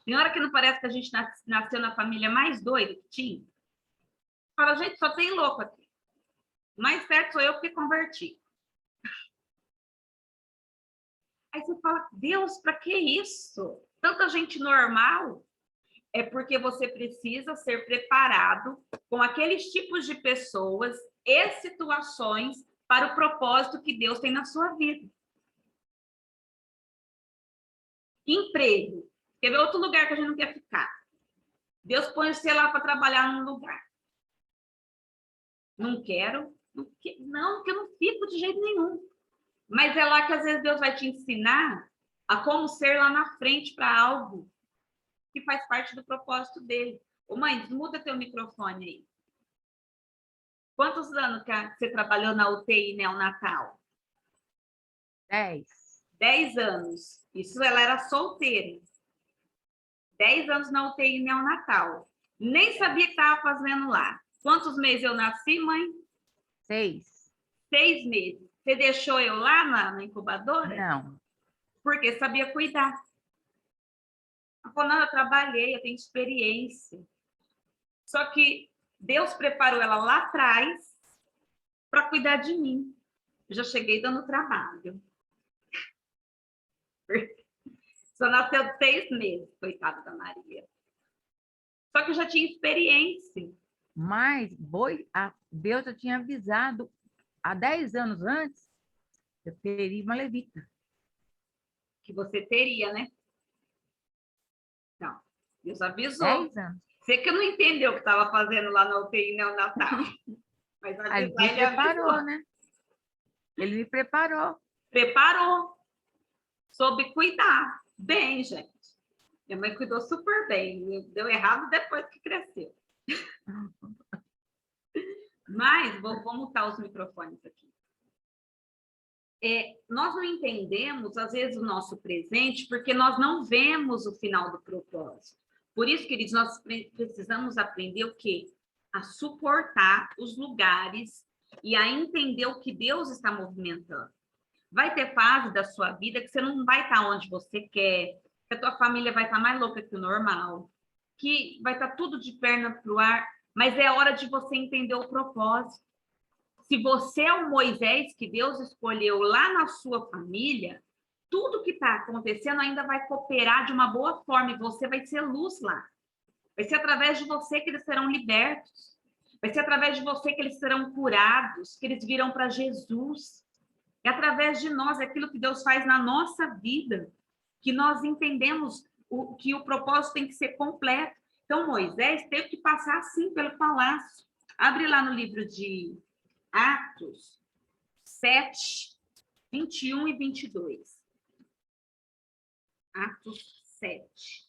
Tem hora que não parece que a gente nasceu na família mais doida que tinha? Fala, gente, só tem louco aqui. O mais certo sou eu que converti. Aí você fala, Deus, para que isso? Tanta gente normal. É porque você precisa ser preparado com aqueles tipos de pessoas e situações para o propósito que Deus tem na sua vida. Emprego. Quer ver outro lugar que a gente não quer ficar? Deus põe você lá para trabalhar num lugar. Não quero. Não, porque eu não fico de jeito nenhum. Mas é lá que às vezes Deus vai te ensinar a como ser lá na frente para algo que faz parte do propósito dele. Ô mãe, desmuda teu microfone aí. Quantos anos que você trabalhou na UTI neonatal? 10. 10 anos. Isso ela era solteira. 10 anos na UTI neonatal. Nem sabia o que estava fazendo lá. Quantos meses eu nasci, mãe? 6. 6 meses. Você deixou eu lá na incubadora? Não. Porque sabia cuidar. Ela falou, não, eu trabalhei, eu tenho experiência. Só que Deus preparou ela lá atrás para cuidar de mim. Eu já cheguei dando trabalho. Só nasceu de 6 meses, coitada da Maria. Só que eu já tinha experiência. Mas Deus já tinha avisado há 10 anos antes, eu teria uma levita. Que você teria, né? Não, Deus avisou. 10 anos. Você que não entendeu o que estava fazendo lá na UTI neonatal. Mas Aí ele avisar, me ele preparou, avisou. né? Ele me preparou. Preparou. Soube cuidar. Bem, gente. Minha mãe cuidou super bem. Deu errado depois que cresceu. Mas, vou mutar os microfones aqui. Nós não entendemos, às vezes, o nosso presente, porque nós não vemos o final do propósito. Por isso, queridos, nós precisamos aprender o quê? A suportar os lugares e a entender o que Deus está movimentando. Vai ter fase da sua vida que você não vai estar onde você quer, que a tua família vai estar mais louca que o normal, que vai estar tudo de perna para o ar, mas é hora de você entender o propósito. Se você é o Moisés que Deus escolheu lá na sua família, tudo que está acontecendo ainda vai cooperar de uma boa forma e você vai ser luz lá. Vai ser através de você que eles serão libertos. Vai ser através de você que eles serão curados, que eles virão para Jesus. É através de nós, é aquilo que Deus faz na nossa vida, que nós entendemos que o propósito tem que ser completo. Então, Moisés teve que passar, sim, pelo palácio. Abre lá no livro de Atos 7, 21 e 22. Atos 7.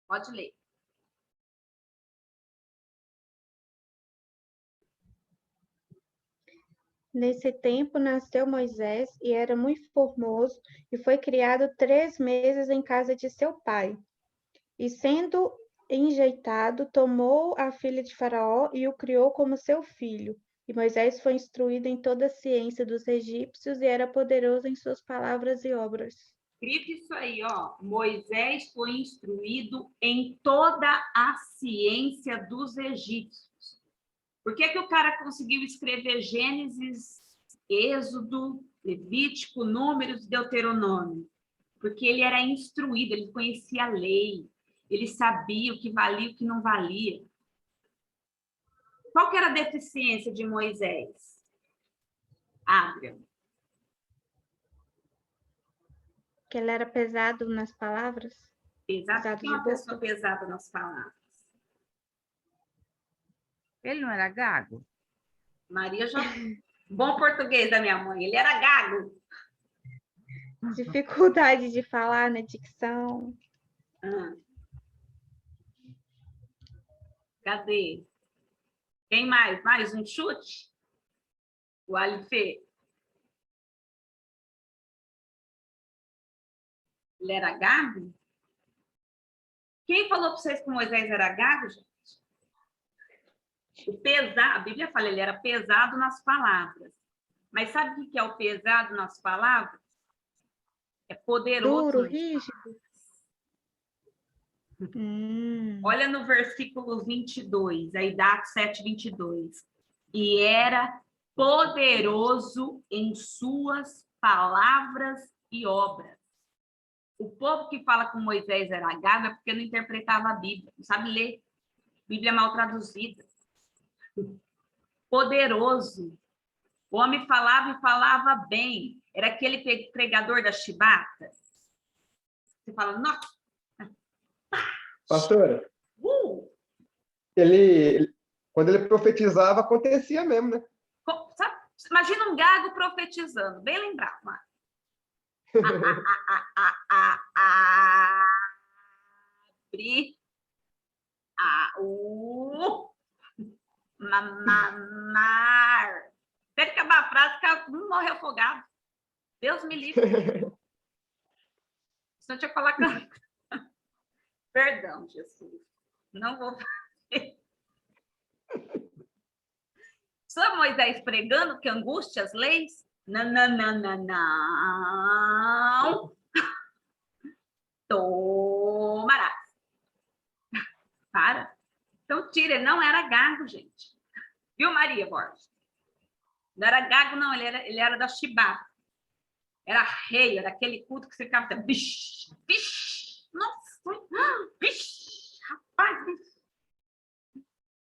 Pode ler. Nesse tempo nasceu Moisés e era muito formoso e foi criado 3 meses em casa de seu pai. E sendo enjeitado, tomou a filha de Faraó e o criou como seu filho. E Moisés foi instruído em toda a ciência dos egípcios e era poderoso em suas palavras e obras. Escrito isso aí, ó. Moisés foi instruído em toda a ciência dos egípcios. Por que o cara conseguiu escrever Gênesis, Êxodo, Levítico, Números, Deuteronômio? Porque ele era instruído, ele conhecia a lei, ele sabia o que valia e o que não valia. Qual que era a deficiência de Moisés? Adrian. Que ele era pesado nas palavras. Pesado Pesado que é de uma pessoa boca. pesada nas palavras. Ele não era gago? Maria já... Bom português da minha mãe, ele era gago. Dificuldade de falar na dicção. Cadê? Quem mais? Mais um chute? O Alifê. Ele era gago? Quem falou para vocês que Moisés era gago, gente? O pesado, a Bíblia fala, ele era pesado nas palavras. Mas sabe o que é o pesado nas palavras? É poderoso. Duro, rígido. Olha no versículo 22, aí dá 7, 22. E era poderoso em suas palavras e obras. O povo que fala com Moisés era gago é porque não interpretava a Bíblia, não sabe ler. Bíblia mal traduzida. Poderoso. O homem falava e falava bem. Era aquele pregador da chibata. Você fala, nossa. Pastora, quando ele profetizava, acontecia mesmo, né? Sabe? Imagina um gago profetizando. Bem lembrado, mano. Abre mamar. Tem que acabar a frase, não morre afogado. Deus me livre. Só tinha que falar. Perdão, Jesus. Não vou fazer. Só Moisés pregando que angústia as leis? Não, não, não, não, não. Tomarás. Para. Então, tira. Ele não era gago, gente. Viu, Maria Borges? Não era gago, não. Ele era da chibata. Era rei, era aquele culto que você ficava... Bish, bish, nossa, bish, rapaz, bish.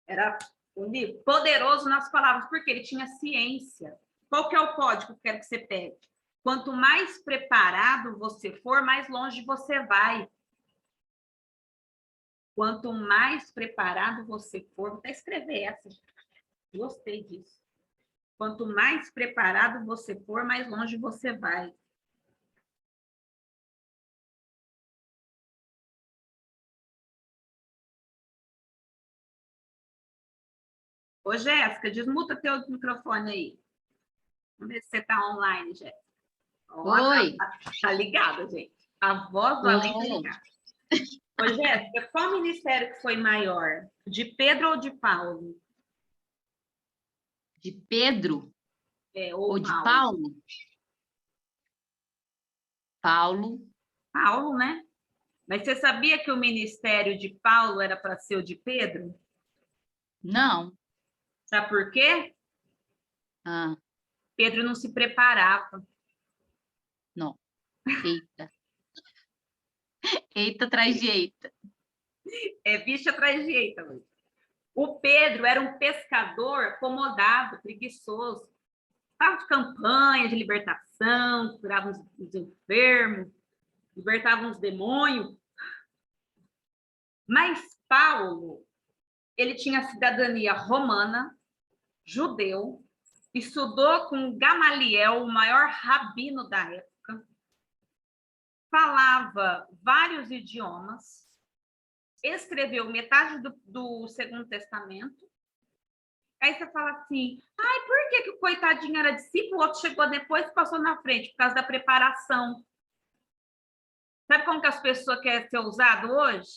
Era um livro poderoso nas palavras, porque ele tinha ciência. Qual que é o código que eu quero que você pegue? Quanto mais preparado você for, mais longe você vai. Quanto mais preparado você for, vou até escrever essa. Gostei disso. Quanto mais preparado você for, mais longe você vai. Ô, Jéssica, desmuta teu microfone aí. Vamos ver se você está online, Jéssica. Oi. Tá ligada, gente. A voz do além tá ligada. Ô, Jéssica, qual ministério que foi maior? De Pedro ou de Paulo? De Pedro ou de Paulo? Paulo. Paulo, né? Mas você sabia que o ministério de Paulo era para ser o de Pedro? Não. Sabe por quê? Ah, Pedro não se preparava. não. Eita. Eita, traz de eita. É bicho atrás de eita. O Pedro era um pescador acomodado, preguiçoso. Estava de campanha de libertação, curava os enfermos, libertava os demônios. Mas Paulo, ele tinha cidadania romana, judeu, estudou com Gamaliel, o maior rabino da época, falava vários idiomas, escreveu metade do Segundo Testamento. Aí você fala assim, ai, por que o coitadinho era discípulo, o outro chegou depois e passou na frente? Por causa da preparação. Sabe como que as pessoas querem ser usadas hoje?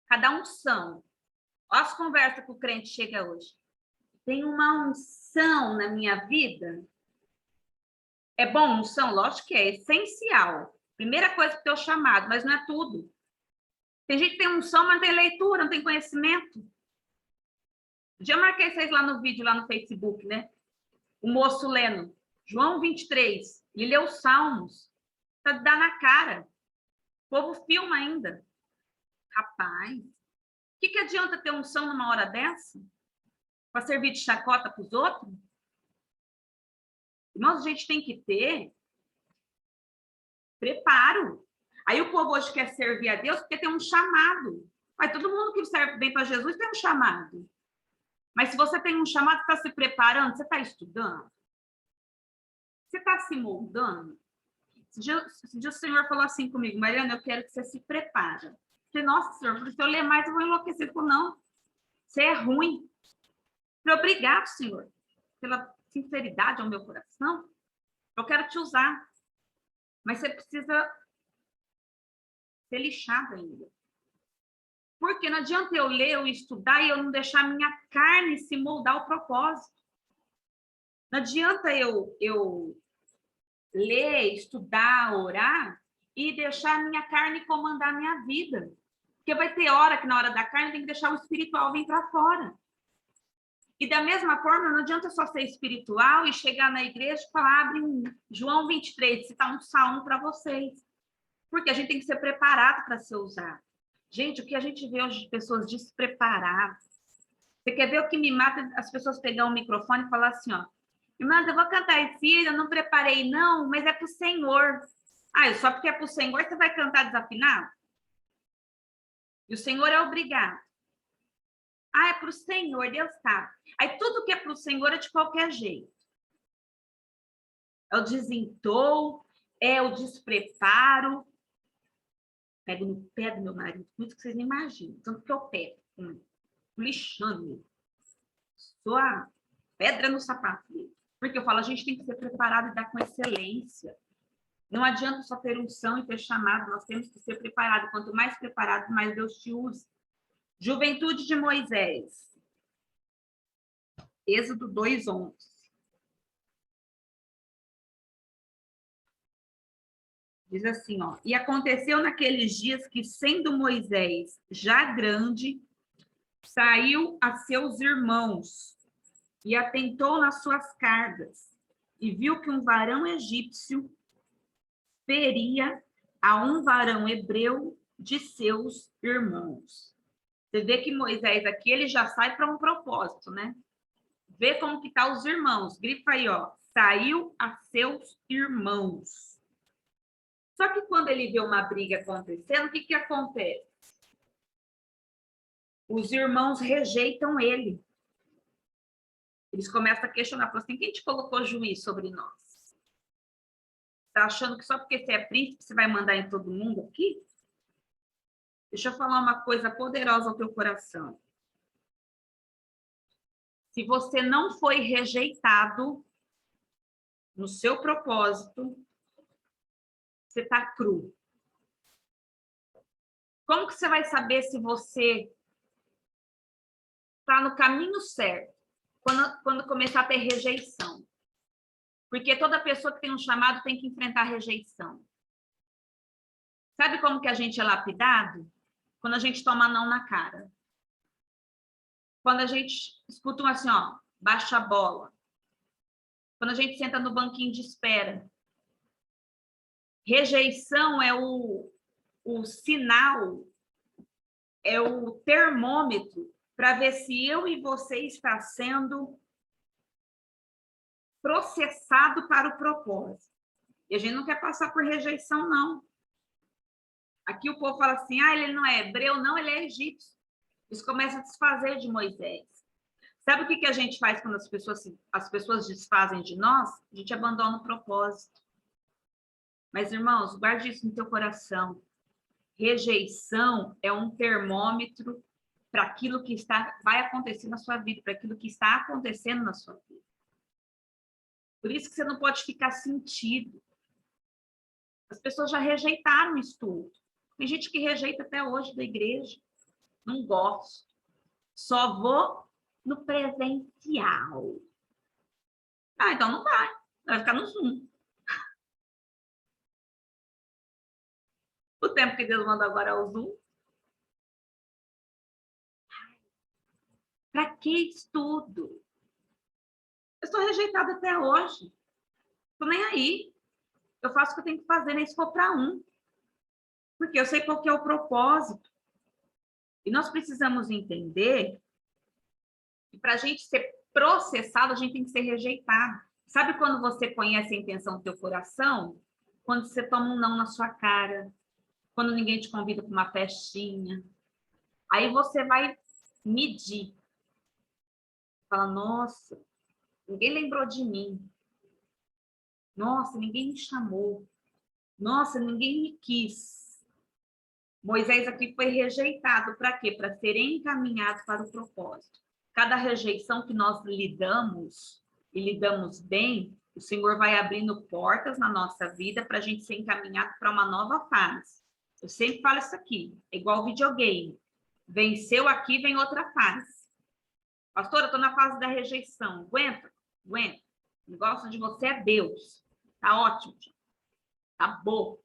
Cada unção. Olha as conversas que o crente chega hoje. Tem uma unção na minha vida? É bom unção? Lógico que é essencial. Primeira coisa que teu chamado, mas não é tudo. Tem gente que tem unção, mas não tem leitura, não tem conhecimento. Já marquei vocês lá no vídeo, lá no Facebook, né? O moço lendo, João 23, ele leu os Salmos, para dar na cara. O povo filma ainda. Rapaz, o que adianta ter unção numa hora dessa? Para servir de chacota para os outros? Irmãos, a gente tem que ter preparo. Aí o povo hoje quer servir a Deus porque tem um chamado. Mas todo mundo que serve bem para Jesus tem um chamado. Mas se você tem um chamado, você está se preparando, você está estudando, você está se moldando. Esse dia o Senhor falou assim comigo, Mariana, eu quero que você se prepare. Eu falei, nossa, Senhor, se eu ler mais, eu vou enlouquecer. Ele falou, não, você é ruim. Eu falei, obrigado, Senhor, pela sinceridade ao meu coração. Eu quero te usar. Mas você precisa ser lixado ainda. Porque não adianta eu ler, eu estudar e eu não deixar a minha carne se moldar ao propósito. Não adianta eu ler, estudar, orar e deixar a minha carne comandar a minha vida. Porque vai ter hora que na hora da carne tem que deixar o espiritual vir para fora. E da mesma forma, não adianta só ser espiritual e chegar na igreja e falar, abre um João 23, citar um salmo para vocês. Porque a gente tem que ser preparado para ser usado. Gente, o que a gente vê hoje de pessoas despreparadas. Você quer ver o que me mata? As pessoas pegar um microfone e falar assim, ó. Irmã, eu vou cantar esse, eu não preparei não, mas é para o Senhor. Ah, só porque é para o Senhor você vai cantar desafinado? E o Senhor é obrigado. Ah, é para o Senhor, Deus sabe. Aí tudo que é para o Senhor é de qualquer jeito. É o desentou, é o despreparo. Pego no pé do meu marido, muito que vocês não imaginam. Tanto que eu pego, lixando. Sou a pedra no sapato dele. Porque eu falo, a gente tem que ser preparado e dar com excelência. Não adianta só ter unção e ter chamado, nós temos que ser preparados. Quanto mais preparado, mais Deus te usa. Juventude de Moisés. Êxodo 2:11. Diz assim, ó. E aconteceu naqueles dias que, sendo Moisés já grande, saiu a seus irmãos e atentou nas suas cargas e viu que um varão egípcio feria a um varão hebreu de seus irmãos. Você vê que Moisés aqui, ele já sai para um propósito, né? Vê como que tá os irmãos. Grifa aí, ó. Saiu a seus irmãos. Só que quando ele vê uma briga acontecendo, o que que acontece? Os irmãos rejeitam ele. Eles começam a questionar, falam assim, quem te colocou juiz sobre nós? Tá achando que só porque você é príncipe, você vai mandar em todo mundo aqui? Deixa eu falar uma coisa poderosa ao teu coração. Se você não foi rejeitado no seu propósito, você está cru. Como que você vai saber se você está no caminho certo? Quando começar a ter rejeição. Porque toda pessoa que tem um chamado tem que enfrentar rejeição. Sabe como que a gente é lapidado? Quando a gente toma não na cara. Quando a gente escuta um assim, ó, baixa a bola. Quando a gente senta no banquinho de espera. Rejeição é o sinal, é o termômetro para ver se eu e você está sendo processado para o propósito. E a gente não quer passar por rejeição, não. Aqui o povo fala assim, ele não é hebreu, não, ele é egípcio. Eles começam a desfazer de Moisés. Sabe o que a gente faz quando as pessoas desfazem de nós? A gente abandona o propósito. Mas, irmãos, guarde isso no teu coração. Rejeição é um termômetro para aquilo que vai acontecer na sua vida, para aquilo que está acontecendo na sua vida. Por isso que você não pode ficar sentido. As pessoas já rejeitaram o estudo. Tem gente que rejeita até hoje da igreja. Não gosto. Só vou no presencial. Então não vai. Vai ficar no Zoom. O tempo que Deus manda agora é o Zoom. Para que estudo? Eu sou rejeitada até hoje. Estou nem aí. Eu faço o que eu tenho que fazer, nem se for para um. Porque eu sei qual que é o propósito. E nós precisamos entender que para a gente ser processado, a gente tem que ser rejeitado. Sabe quando você conhece a intenção do teu coração? Quando você toma um não na sua cara. Quando ninguém te convida para uma festinha. Aí você vai medir. Fala, nossa, ninguém lembrou de mim. Nossa, ninguém me chamou. Nossa, ninguém me quis. Moisés aqui foi rejeitado. Para quê? Para ser encaminhado para o propósito. Cada rejeição que nós lidamos, e lidamos bem, o Senhor vai abrindo portas na nossa vida para a gente ser encaminhado para uma nova fase. Eu sempre falo isso aqui, é igual videogame. Venceu aqui, vem outra fase. Pastora, eu estou na fase da rejeição. Aguenta? Aguenta. O negócio de você é Deus. Tá ótimo. Tá bom.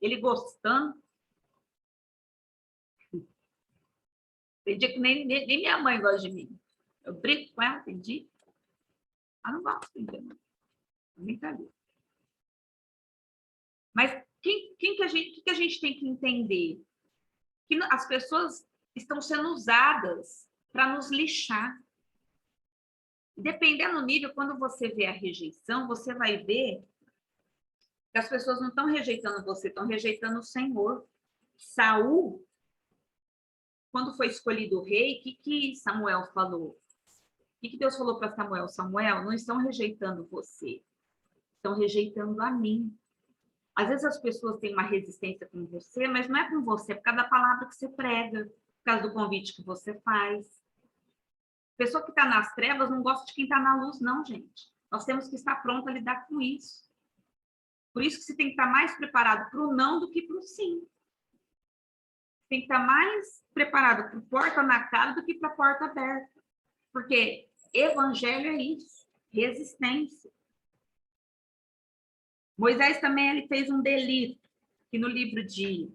Ele gostando. Tem dia que nem minha mãe gosta de mim. Eu brigo com ela, tem dia. Ela não gosta, entendeu? Brincadeira. Mas que a gente tem que entender? Que as pessoas estão sendo usadas para nos lixar. Dependendo do nível, quando você vê a rejeição, você vai ver que as pessoas não estão rejeitando você, estão rejeitando o Senhor. Saul, quando foi escolhido o rei, o que Samuel falou? O que Deus falou para Samuel? Samuel, não estão rejeitando você, estão rejeitando a mim. Às vezes as pessoas têm uma resistência com você, mas não é com você, é por causa da palavra que você prega, por causa do convite que você faz. A pessoa que está nas trevas não gosta de quem está na luz, não, gente. Nós temos que estar pronto a lidar com isso. Por isso que você tem que estar mais preparado para o não do que para o sim. Tem que estar mais preparado para a porta na cara do que para a porta aberta. Porque evangelho é isso, resistência. Moisés também ele fez um delito, que no livro de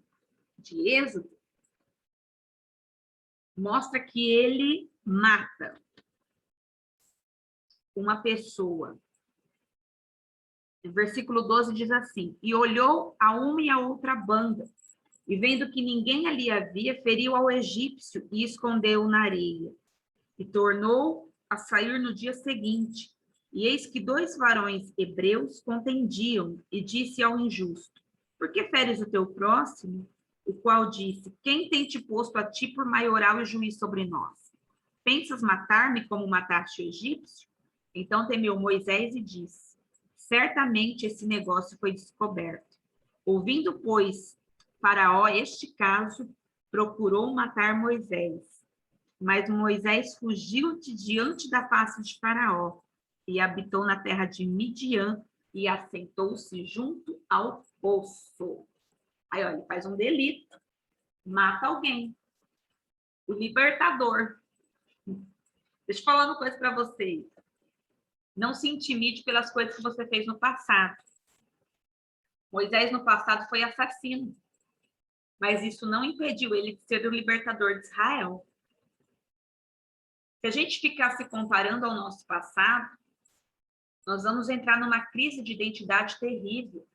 Êxodo, mostra que ele mata uma pessoa. O versículo 12 diz assim: e olhou a uma e a outra banda, e vendo que ninguém ali havia, feriu ao egípcio e escondeu-o na areia. E tornou a sair no dia seguinte. E eis que 2 varões hebreus contendiam, e disse ao injusto: por que feres o teu próximo? O qual disse: quem tem te posto a ti por maioral e juiz sobre nós? Pensas matar-me como mataste o egípcio? Então temeu Moisés e disse: certamente esse negócio foi descoberto. Ouvindo, pois, Faraó este caso, procurou matar Moisés. Mas Moisés fugiu de diante da face de Faraó e habitou na terra de Midian e assentou-se junto ao poço. Aí, olha, ele faz um delito, mata alguém. O libertador. Deixa eu falar uma coisa para vocês. Não se intimide pelas coisas que você fez no passado. Moisés, no passado, foi assassino. Mas isso não impediu ele de ser o libertador de Israel. Se a gente ficar se comparando ao nosso passado, nós vamos entrar numa crise de identidade terrível.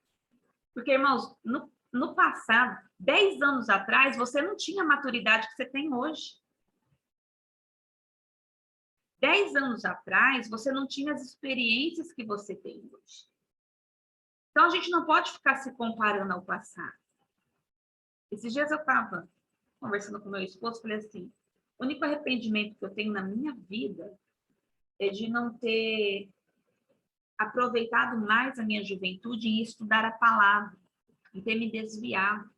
Porque, irmãos, no passado, 10 anos atrás, você não tinha a maturidade que você tem hoje. 10 anos atrás, você não tinha as experiências que você tem hoje. Então, a gente não pode ficar se comparando ao passado. Esses dias eu estava conversando com meu esposo, falei assim, o único arrependimento que eu tenho na minha vida é de não ter aproveitado mais a minha juventude em estudar a palavra, em ter me desviado.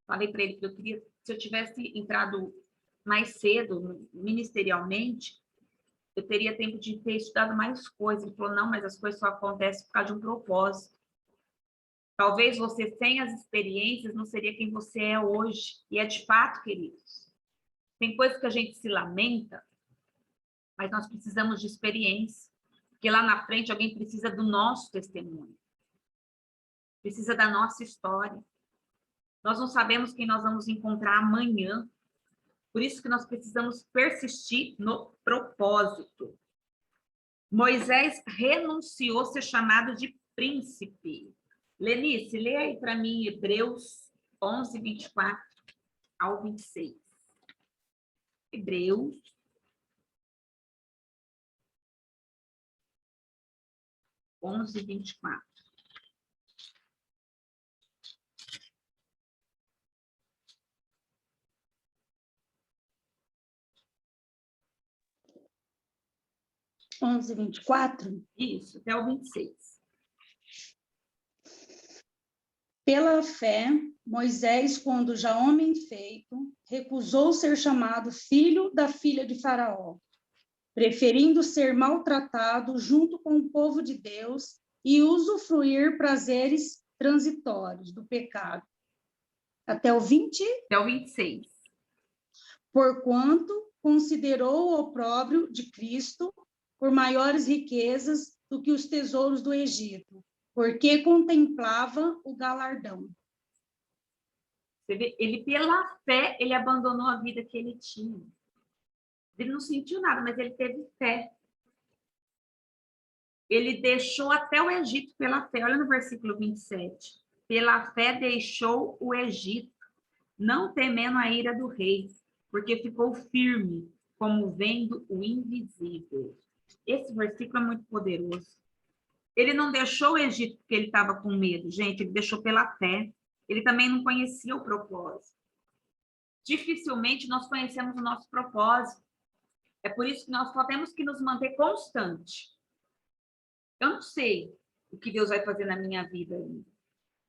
Falei para ele que eu queria, se eu tivesse entrado mais cedo, ministerialmente, eu teria tempo de ter estudado mais coisas. Ele falou, não, mas as coisas só acontecem por causa de um propósito. Talvez você, sem as experiências, não seria quem você é hoje. E é de fato, queridos. Tem coisas que a gente se lamenta, mas nós precisamos de experiência. Porque lá na frente alguém precisa do nosso testemunho. Precisa da nossa história. Nós não sabemos quem nós vamos encontrar amanhã. Por isso que nós precisamos persistir no propósito. Moisés renunciou ser chamado de príncipe. Lenice, lê aí para mim Hebreus 11, 24 ao 26. Hebreus 11, 24. Onze, 24. Isso, até o 26. Pela fé, Moisés, quando já homem feito, recusou ser chamado filho da filha de Faraó, preferindo ser maltratado junto com o povo de Deus e usufruir prazeres transitórios do pecado. Até o 20? Até o 26. Porquanto considerou o opróbrio de Cristo por maiores riquezas do que os tesouros do Egito, porque contemplava o galardão. Você vê, ele, pela fé, ele abandonou a vida que ele tinha. Ele não sentiu nada, mas ele teve fé. Ele deixou até o Egito pela fé. Olha no versículo 27. Pela fé deixou o Egito, não temendo a ira do rei, porque ficou firme, como vendo o invisível. Esse versículo é muito poderoso. Ele não deixou o Egito porque ele estava com medo, gente, ele deixou pela fé. Ele também não conhecia o propósito. Dificilmente nós conhecemos o nosso propósito. É por isso que nós só temos que nos manter constante. Eu não sei o que Deus vai fazer na minha vida ainda.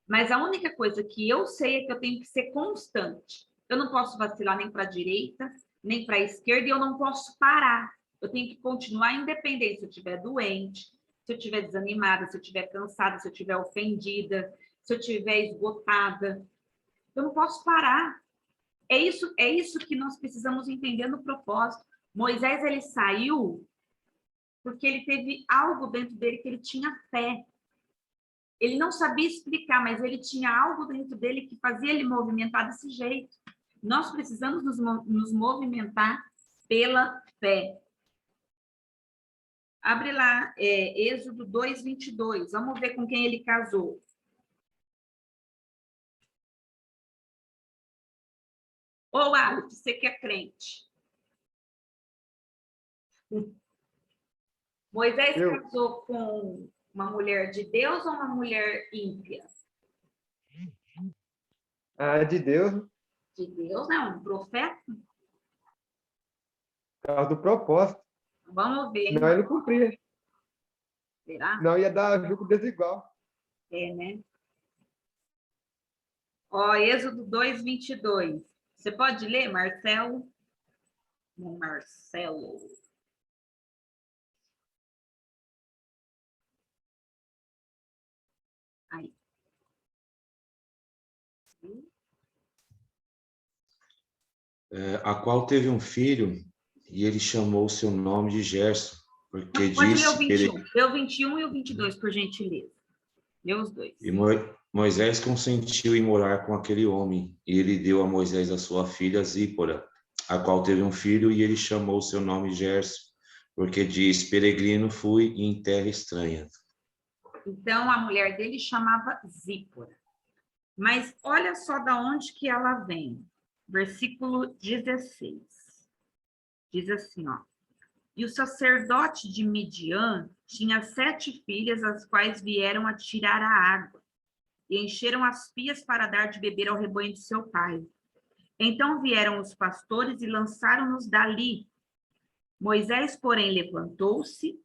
Mas a única coisa que eu sei é que eu tenho que ser constante. Eu não posso vacilar nem para a direita, nem para a esquerda, e eu não posso parar. Eu tenho que continuar independente. Se eu estiver doente, se eu estiver desanimada, se eu estiver cansada, se eu estiver ofendida, se eu estiver esgotada. Eu não posso parar. É isso que nós precisamos entender no propósito. Moisés, ele saiu porque ele teve algo dentro dele que ele tinha fé. Ele não sabia explicar, mas ele tinha algo dentro dele que fazia ele movimentar desse jeito. Nós precisamos nos movimentar pela fé. Abre lá, Êxodo 2:22. Vamos ver com quem ele casou. Ô, Alex, você que é crente. Moisés casou com uma mulher de Deus ou uma mulher ímpia? De Deus, De Deus, não, um profeta? por causa do propósito. Vamos ver. Senão ele não cumpria. Será? Não ia dar julgo desigual. É, né? Ó, Êxodo 2:22. Você pode ler, Marcelo? Não, Marcelo. Aí. A qual teve um filho, e ele chamou o seu nome de Gerson, porque Pode ler o disse... 21. Lê o 21 e o 22, por gentileza. Lê os dois. E Moisés consentiu em morar com aquele homem, e ele deu a Moisés a sua filha Zípora, a qual teve um filho, e ele chamou o seu nome Gerson, porque diz, peregrino fui em terra estranha. Então, a mulher dele chamava Zípora. Mas olha só da onde que ela vem. Versículo 16. Diz assim, ó. E o sacerdote de Midian tinha 7 filhas, as quais vieram a tirar a água, e encheram as pias para dar de beber ao rebanho de seu pai. Então vieram os pastores e lançaram-nos dali. Moisés, porém, levantou-se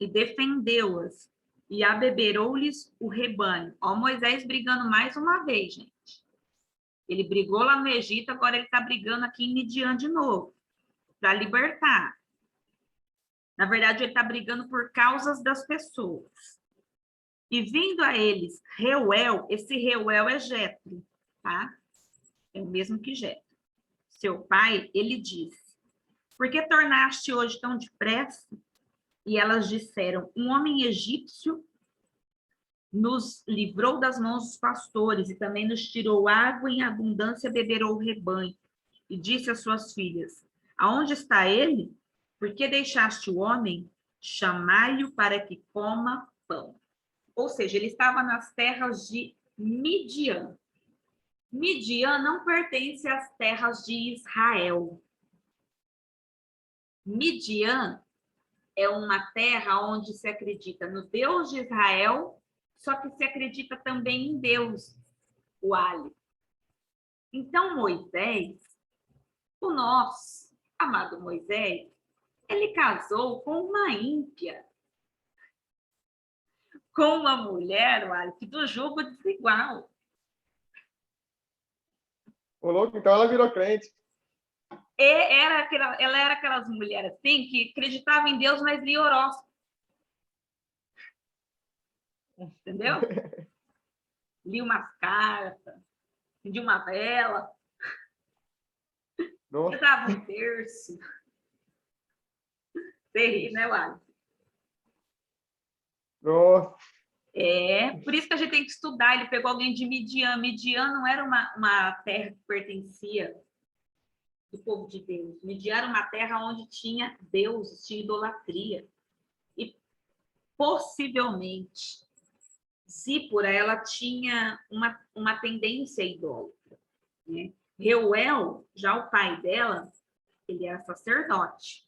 e defendeu-as, e abeberou-lhes o rebanho. Ó, Moisés brigando mais uma vez, gente. Ele brigou lá no Egito, agora ele está brigando aqui em Midian de novo, para libertar. Na verdade, ele está brigando por causas das pessoas. E vindo a eles Reuel, esse Reuel é Jetro, tá? É o mesmo que Jetro. Seu pai, ele disse, por que tornaste hoje tão depressa? E elas disseram, um homem egípcio nos livrou das mãos dos pastores e também nos tirou água em abundância, beberou o rebanho. E disse às suas filhas, aonde está ele? Por que deixaste o homem? Chamai-o para que coma pão. Ou seja, ele estava nas terras de Midian. Midian não pertence às terras de Israel. Midian é uma terra onde se acredita no Deus de Israel, só que se acredita também em Deus, o Ali. Então, Moisés, o nosso amado Moisés, ele casou com uma ímpia, com uma mulher, o Ali, do jugo desigual. Ô, louco, então ela virou crente. Ela era aquelas mulheres assim, que acreditavam em Deus, mas lia horóscopo. Entendeu? Lia umas cartas, acendia uma vela, dava um terço. Você ri, né, Wally? Nossa. Por isso que a gente tem que estudar. Ele pegou alguém de Midian. Midian não era uma terra que pertencia do povo de Deus. Midian era uma terra onde tinha deuses, tinha idolatria. E, possivelmente, Zípora, ela tinha uma tendência idólatra, né? Reuel, já o pai dela, ele era sacerdote.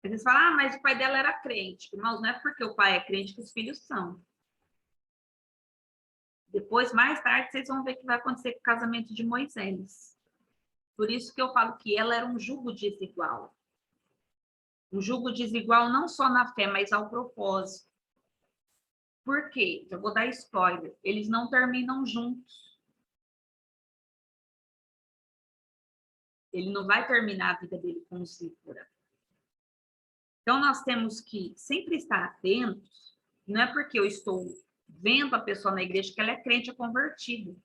Eles falam, mas o pai dela era crente. Irmãos, não é porque o pai é crente que os filhos são. Depois, mais tarde, vocês vão ver o que vai acontecer com o casamento de Moisés. Por isso que eu falo que ela era um jugo desigual. Um jugo desigual não só na fé, mas ao propósito. Por quê? Eu vou dar spoiler. Eles não terminam juntos. Ele não vai terminar a vida dele com Zípora. Então, nós temos que sempre estar atentos. Não é porque eu estou vendo a pessoa na igreja que ela é crente ou convertida.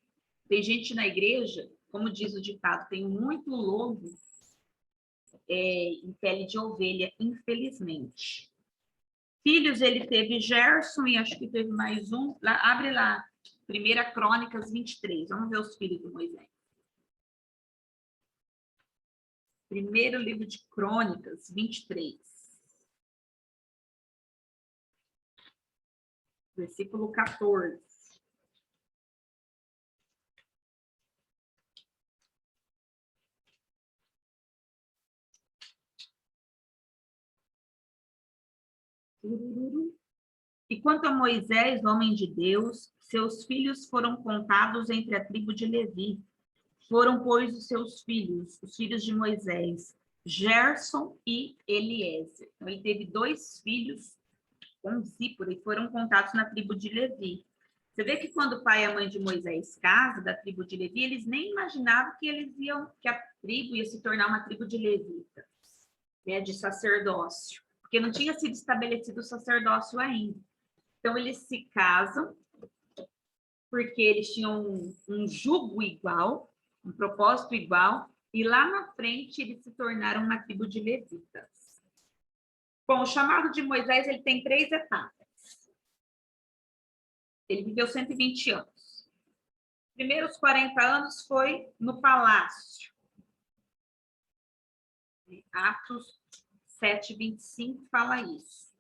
Tem gente na igreja, como diz o ditado, tem muito lobo em pele de ovelha, infelizmente. Filhos, ele teve Gerson e acho que teve mais um. Abre lá, 1 Crônicas 23. Vamos ver os filhos de Moisés. Primeiro livro de Crônicas, 23. Versículo 14. E quanto a Moisés, homem de Deus, seus filhos foram contados entre a tribo de Levi. Foram, pois, os seus filhos, os filhos de Moisés, Gerson e Eliezer. Então, ele teve 2 filhos com Zípora e foram contados na tribo de Levi. Você vê que quando o pai e a mãe de Moisés casam, da tribo de Levi, eles nem imaginavam que a tribo ia se tornar uma tribo de levitas, né, de sacerdócio, porque não tinha sido estabelecido o sacerdócio ainda. Então, eles se casam porque eles tinham um jugo igual, um propósito igual, e lá na frente eles se tornaram uma tribo de levitas. Bom, o chamado de Moisés, ele tem 3 etapas. Ele viveu 120 anos. Os primeiros 40 anos foi no palácio. Atos 7:25 fala isso.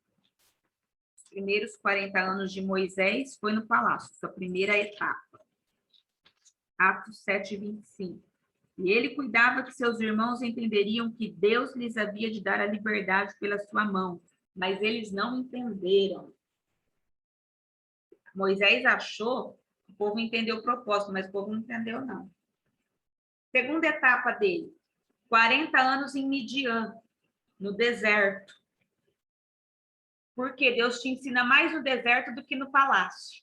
Os primeiros 40 anos de Moisés foi no palácio, essa primeira etapa. Atos 7:25. E ele cuidava que seus irmãos entenderiam que Deus lhes havia de dar a liberdade pela sua mão, mas eles não entenderam. Moisés achou que o povo entendeu o propósito, mas o povo não entendeu, não. Segunda etapa dele, 40 anos em Midian, no deserto. Porque Deus te ensina mais no deserto do que no palácio.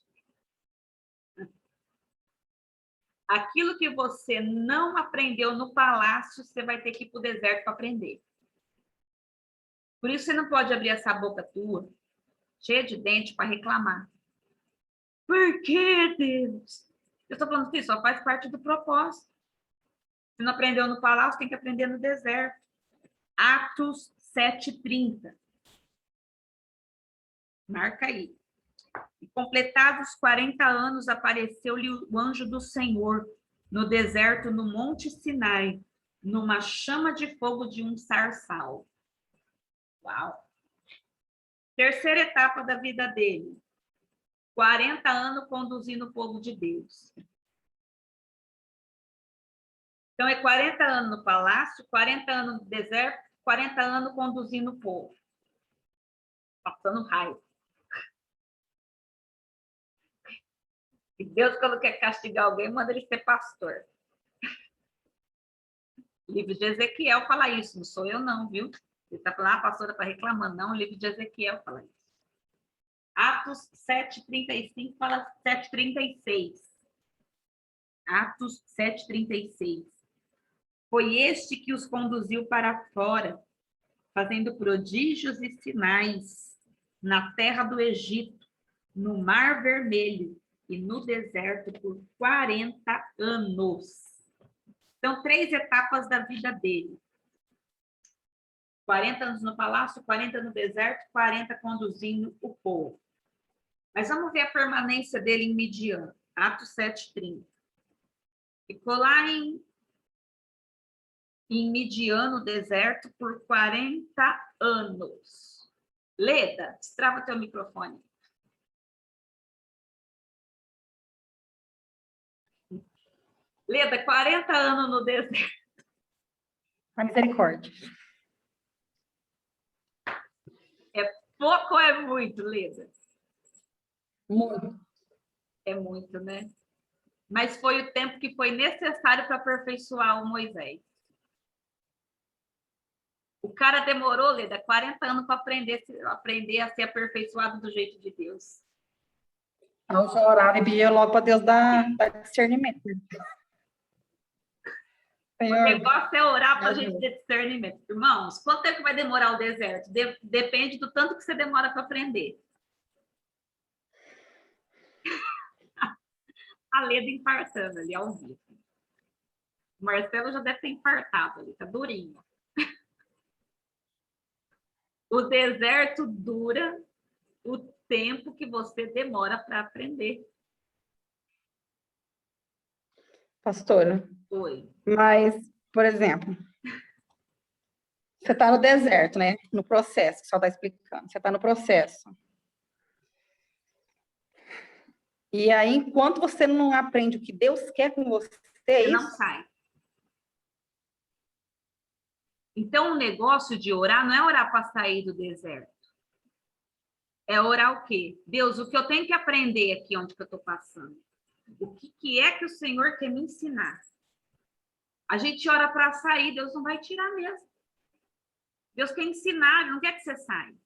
Aquilo que você não aprendeu no palácio, você vai ter que ir para o deserto para aprender. Por isso, você não pode abrir essa boca tua, cheia de dente, para reclamar. Por que, Deus? Eu estou falando que isso só faz parte do propósito. Se não aprendeu no palácio, tem que aprender no deserto. Atos 7:30. Marca aí. E completados 40 anos, apareceu-lhe o anjo do Senhor no deserto, no Monte Sinai, numa chama de fogo de um sarçal. Uau! Terceira etapa da vida dele. 40 anos conduzindo o povo de Deus. Então, é 40 anos no palácio, 40 anos no deserto, 40 anos conduzindo o povo. Passando raiva. E Deus, quando quer castigar alguém, manda ele ser pastor. O livro de Ezequiel fala isso, não sou eu não, viu? Você está falando, a pastora está reclamando, não, o livro de Ezequiel fala isso. Atos 7:35 fala 7:36. Atos 7:36. Foi este que os conduziu para fora, fazendo prodígios e sinais na terra do Egito, no Mar Vermelho e no deserto por 40 anos. Então, 3 etapas da vida dele. 40 anos no palácio, 40 no deserto, 40 conduzindo o povo. Mas vamos ver a permanência dele em Midian, Atos 7:30. Ficou lá em Midian, no deserto, por 40 anos. Leda, destrava teu microfone. Leda, 40 anos no deserto. A misericórdia. É pouco ou é muito, Leda? Muito. É muito, né? Mas foi o tempo que foi necessário para aperfeiçoar o Moisés. O cara demorou, Leda, 40 anos para aprender a ser aperfeiçoado do jeito de Deus. Ao orar e pedir logo para Deus dar discernimento. O Senhor, negócio é orar para a gente ter discernimento. Irmãos, quanto tempo vai demorar o deserto? Depende do tanto que você demora para aprender. A Leda infartando ali ao vivo. O Marcelo já deve ter infartado ali, tá durinho. O deserto dura o tempo que você demora para aprender. pastora, Oi. mas, por exemplo, Você está no deserto, né? No processo, só está explicando. Você está no processo. E aí, enquanto você não aprende o que Deus quer com você, Você não sai. Então, o negócio de orar não é orar para sair do deserto. É orar o quê? Deus, o que eu tenho que aprender aqui onde que eu estou passando? O que é que o Senhor quer me ensinar? A gente ora para sair, Deus não vai tirar mesmo. Deus quer ensinar, Ele não quer que você saia.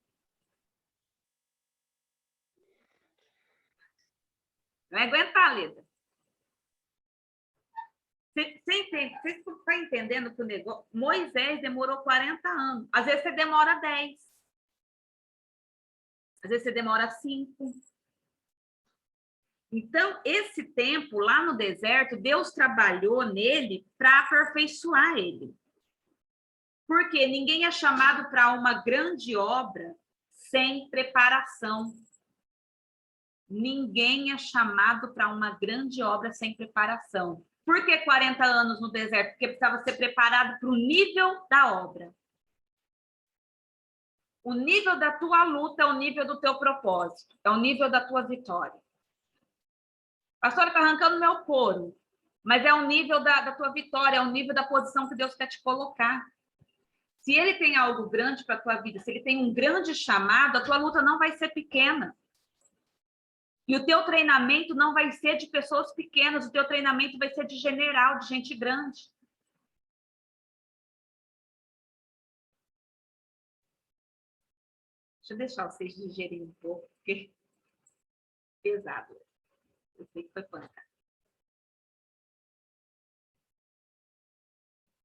Vai aguentar, Leda. Você está entendendo que o negócio... Moisés demorou 40 anos. Às vezes você demora 10. Às vezes você demora 5. Então, esse tempo lá no deserto, Deus trabalhou nele para aperfeiçoar ele. Porque ninguém é chamado para uma grande obra sem preparação. Ninguém é chamado para uma grande obra sem preparação. Por que 40 anos no deserto? Porque precisava ser preparado para o nível da obra. O nível da tua luta é o nível do teu propósito, é o nível da tua vitória. Pastora, está arrancando meu couro, mas é o nível da tua vitória, é o nível da posição que Deus quer te colocar. Se Ele tem algo grande para a tua vida, se Ele tem um grande chamado, a tua luta não vai ser pequena. E o teu treinamento não vai ser de pessoas pequenas, o teu treinamento vai ser de general, de gente grande. Deixa eu deixar vocês digerirem um pouco, porque é pesado. Eu sei que foi pancada.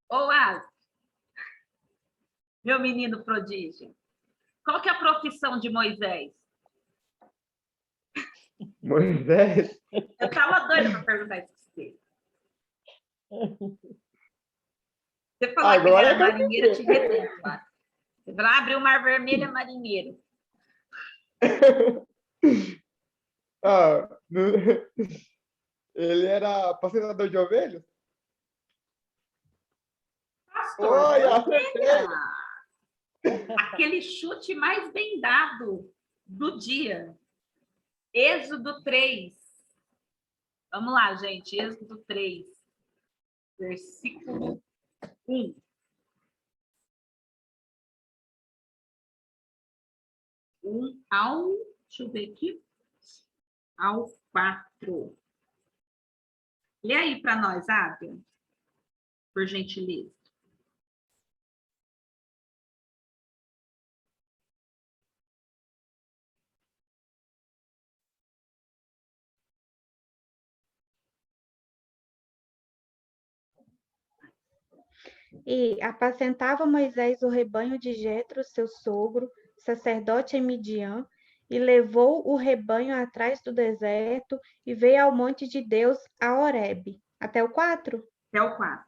Ô, Asa, meu menino prodígio, qual que é a profissão de Moisés? Moisés? Eu estava doida para perguntar isso para você. Você falou que ele era marinheiro, eu te retento lá. Você falou, abriu o Mar Vermelho, é marinheiro. Ele era apacentador de ovelhas? Pastor, Olha, aquele chute mais bem dado do dia. Êxodo 3. Vamos lá, gente. Êxodo 3, versículo 1. Deixa eu ver aqui, ao 4. Lê aí para nós, Ábia, por gentileza. E apacentava Moisés o rebanho de Jetro, seu sogro, sacerdote em Midian, e levou o rebanho atrás do deserto e veio ao monte de Deus, a Horebe. Até o 4? Até o 4.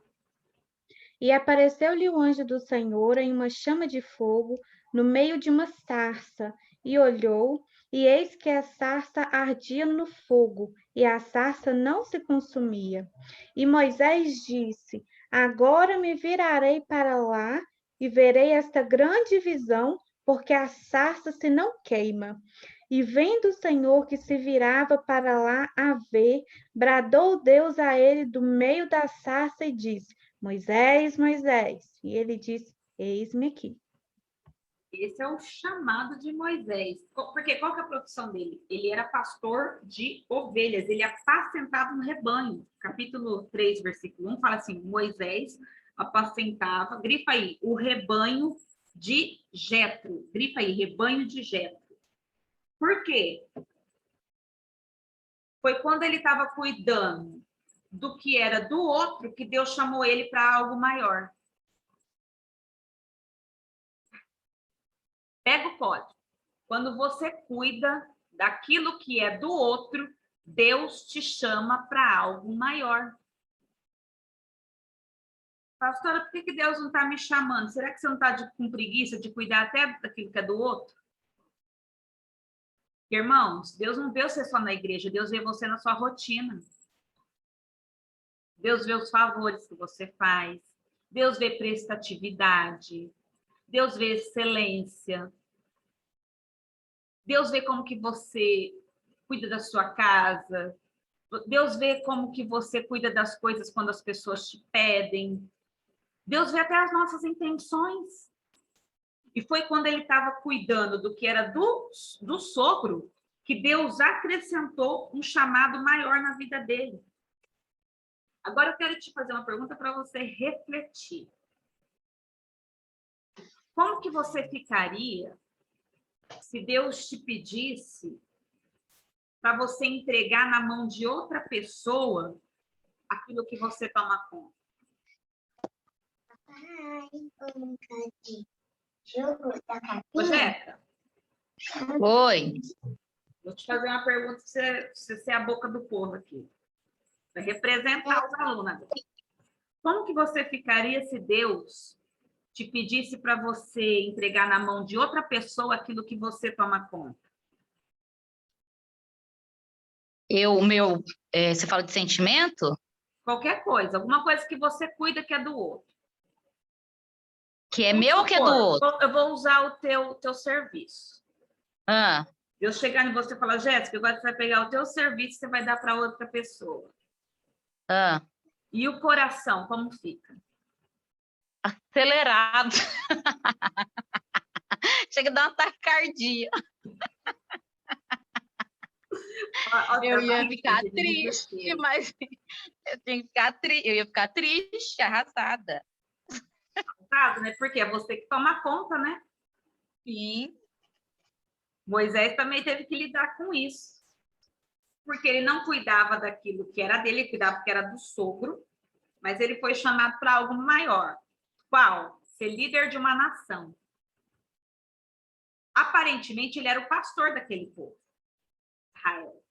E apareceu-lhe o anjo do Senhor em uma chama de fogo, no meio de uma sarça, e olhou, e eis que a sarça ardia no fogo, e a sarça não se consumia. E Moisés disse: agora me virarei para lá, e verei esta grande visão, porque a sarça se não queima. E vendo o Senhor que se virava para lá a ver, bradou Deus a ele do meio da sarça e disse: Moisés, Moisés. E ele disse: eis-me aqui. Esse é o chamado de Moisés. Porque qual que é a profissão dele? Ele era pastor de ovelhas, ele apacentava um rebanho. Capítulo 3, versículo 1, fala assim, Moisés apacentava, grifa aí, o rebanho de Jetro. Grifa aí, rebanho de Jetro. Por quê? Foi quando ele estava cuidando do que era do outro que Deus chamou ele para algo maior. Pega o código. Quando você cuida daquilo que é do outro, Deus te chama para algo maior. Pastora, por que Deus não está me chamando? Será que você não está com preguiça de cuidar até daquilo que é do outro? Irmãos, Deus não vê você só na igreja, Deus vê você na sua rotina. Deus vê os favores que você faz. Deus vê prestatividade. Deus vê excelência. Deus vê como que você cuida da sua casa. Deus vê como que você cuida das coisas quando as pessoas te pedem. Deus vê até as nossas intenções. E foi quando ele estava cuidando do que era do sogro que Deus acrescentou um chamado maior na vida dele. Agora eu quero te fazer uma pergunta para você refletir. Como que você ficaria se Deus te pedisse para você entregar na mão de outra pessoa aquilo que você toma conta? Rogéria, Oi. vou te fazer uma pergunta para você ser a boca do povo aqui. Vai representar os alunos. Como que você ficaria se Deus te pedisse para você entregar na mão de outra pessoa aquilo que você toma conta? Você fala de sentimento? Qualquer coisa, alguma coisa que você cuida que é do outro. Que é meu ou que é do outro? Eu vou usar o teu serviço. Ah, Eu chegar em você e falar, Jéssica, agora você vai pegar o teu serviço e você vai dar para outra pessoa. E o coração, como fica? acelerado. Chega a dar uma taquicardia. Eu ia ficar triste, mas eu ia ficar triste, arrasada. Arrasada, né? Porque é você que toma conta, né? Sim. Moisés também teve que lidar com isso. Porque ele não cuidava daquilo que era dele, ele cuidava que era do sogro, mas ele foi chamado para algo maior. Qual? Ser líder de uma nação. Aparentemente, ele era o pastor daquele povo, Israel.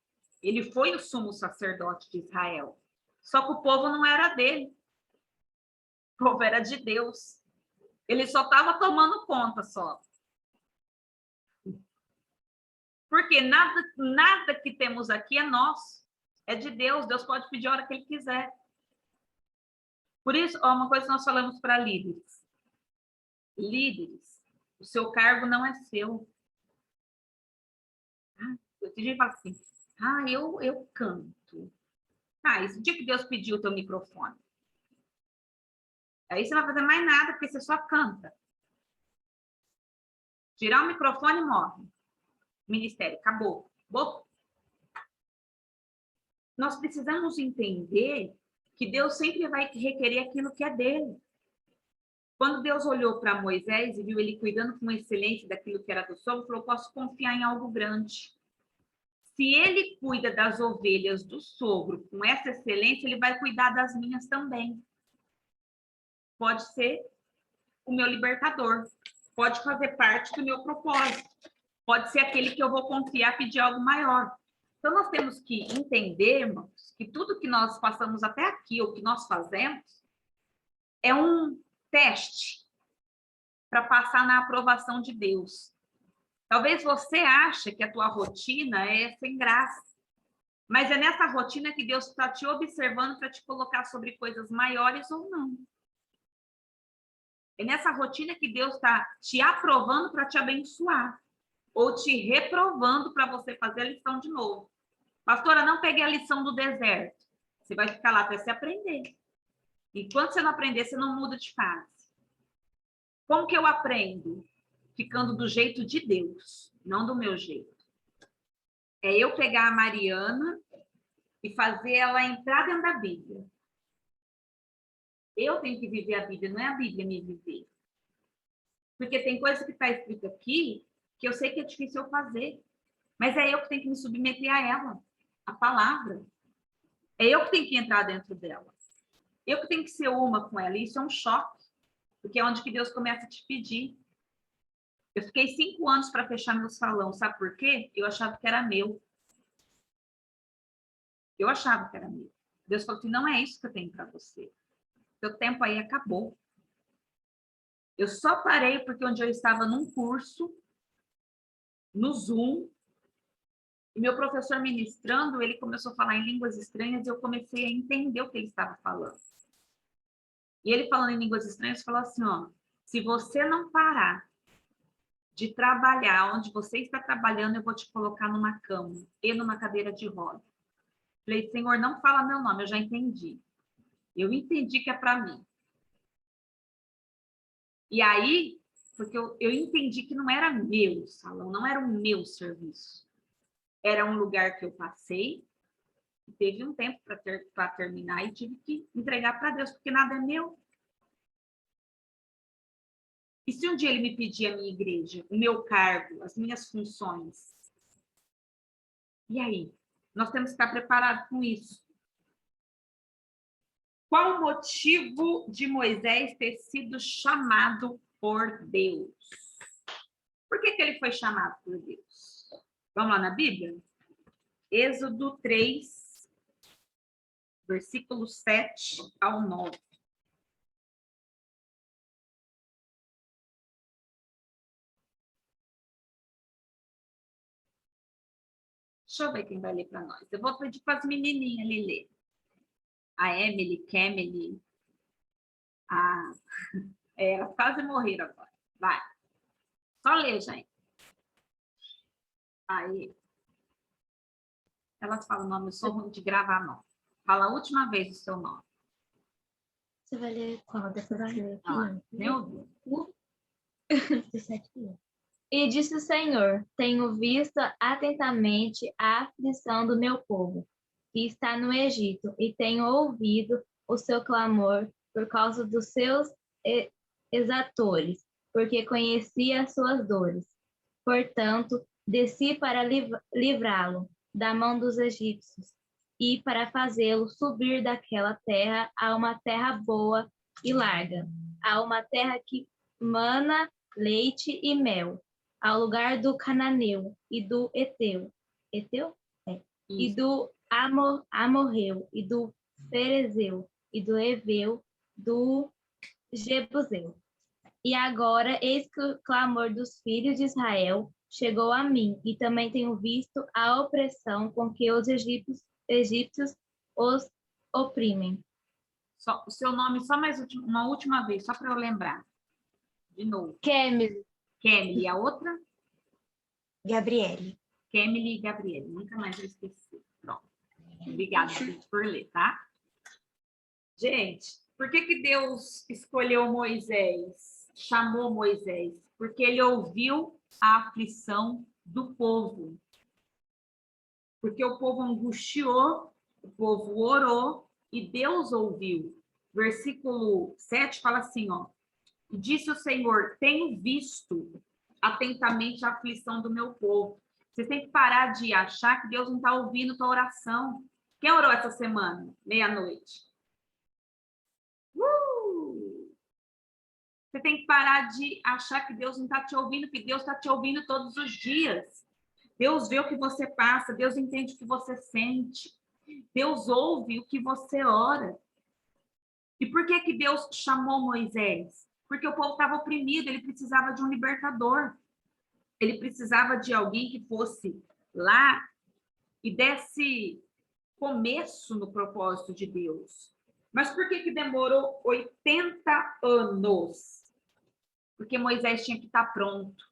Ele foi o sumo sacerdote de Israel. Só que o povo não era dele. O povo era de Deus. Ele só estava tomando conta, só. Porque nada que temos aqui é nosso. É de Deus. Deus pode pedir a hora que ele quiser. Por isso, uma coisa que nós falamos para líderes. Líderes, o seu cargo não é seu. Esse dia fala assim, eu canto. Esse dia que Deus pediu o teu microfone. Aí você não vai fazer mais nada, porque você só canta. Tirar o microfone, morre. Ministério, acabou. Bom, nós precisamos entender que Deus sempre vai requerer aquilo que é dele. Quando Deus olhou para Moisés e viu ele cuidando com excelência daquilo que era do sogro, falou, posso confiar em algo grande. Se ele cuida das ovelhas do sogro com essa excelência, ele vai cuidar das minhas também. Pode ser o meu libertador. Pode fazer parte do meu propósito. Pode ser aquele que eu vou confiar, pedir algo maior. Então, nós temos que entender, irmãos, que tudo que nós passamos até aqui, ou que nós fazemos, é um teste para passar na aprovação de Deus. Talvez você ache que a tua rotina é sem graça, mas é nessa rotina que Deus está te observando para te colocar sobre coisas maiores ou não. É nessa rotina que Deus está te aprovando para te abençoar, ou te reprovando para você fazer a lição de novo. Pastora, não peguei a lição do deserto. Você vai ficar lá até você aprender. Enquanto você não aprender, você não muda de fase. Como que eu aprendo? Ficando do jeito de Deus, não do meu jeito. É eu pegar a Mariana e fazer ela entrar dentro da Bíblia. Eu tenho que viver a Bíblia, não é a Bíblia me viver. Porque tem coisa que está escrito aqui que eu sei que é difícil eu fazer. Mas é eu que tenho que me submeter a ela, a palavra. É eu que tenho que entrar dentro dela. Eu que tenho que ser uma com ela. E isso é um choque. Porque é onde que Deus começa a te pedir. Eu fiquei 5 anos para fechar meu salão. Sabe por quê? Eu achava que era meu. Eu achava que era meu. Deus falou assim, não é isso que eu tenho para você. Seu tempo aí acabou. Eu só parei porque onde eu estava num curso, no Zoom, e meu professor ministrando, ele começou a falar em línguas estranhas e eu comecei a entender o que ele estava falando. E ele falando em línguas estranhas, falou assim, ó, Se você não parar de trabalhar onde você está trabalhando, eu vou te colocar numa cama e numa cadeira de roda. Falei, Senhor, não fala meu nome, eu já entendi. Eu entendi que é para mim. E aí, porque eu entendi que não era meu salão, não era o meu serviço. Era um lugar que eu passei, e teve um tempo para terminar e tive que entregar para Deus, porque nada é meu. E se um dia ele me pedir a minha igreja, o meu cargo, as minhas funções? E aí? Nós temos que estar preparados com isso. Qual o motivo de Moisés ter sido chamado por Deus? Por que ele foi chamado por Deus? Vamos lá na Bíblia? Êxodo 3, versículo 7 ao 9. Deixa eu ver quem vai ler para nós. Eu vou pedir para as menininhas ali ler. A Emily, Kemily, elas quase morreram agora. Vai. Só lê, gente. Aí. Elas falam o nome, eu sou ruim de gravar nome. Fala a última vez o seu nome. Você vai ler qual? Depois vai ler. Meu Deus. E disse o Senhor: tenho visto atentamente a aflição do meu povo, que está no Egito, e tenho ouvido o seu clamor por causa dos seus exatores, porque conheci as suas dores. Portanto, desci para livrá-lo da mão dos egípcios, e para fazê-lo subir daquela terra a uma terra boa e larga, a uma terra que mana leite e mel, ao lugar do cananeu e do Eteu, e do Amorreu, e do Ferezeu, e do Eveu, do Jebuseu. E agora, eis que o clamor dos filhos de Israel chegou a mim, e também tenho visto a opressão com que os egípcios os oprimem. O seu nome, só mais uma última vez, só para eu lembrar. De novo. Kemily. E a outra? Gabriele. Kemily e Gabriele. Nunca mais eu esqueci. Pronto. Obrigada, gente, por ler, tá? Gente, por que Deus escolheu Moisés? Chamou Moisés? Porque ele ouviu a aflição do povo. Porque o povo angustiou, o povo orou e Deus ouviu. Versículo 7 fala assim, ó. Disse o Senhor, tenho visto atentamente a aflição do meu povo. Vocês têm que parar de achar que Deus não está ouvindo tua oração. Quem orou essa semana, meia-noite? Você tem que parar de achar que Deus não está te ouvindo, que Deus está te ouvindo todos os dias. Deus vê o que você passa, Deus entende o que você sente. Deus ouve o que você ora. E por que Deus chamou Moisés? Porque o povo estava oprimido, ele precisava de um libertador. Ele precisava de alguém que fosse lá e desse começo no propósito de Deus. Mas por que demorou 80 anos? Porque Moisés tinha que estar pronto.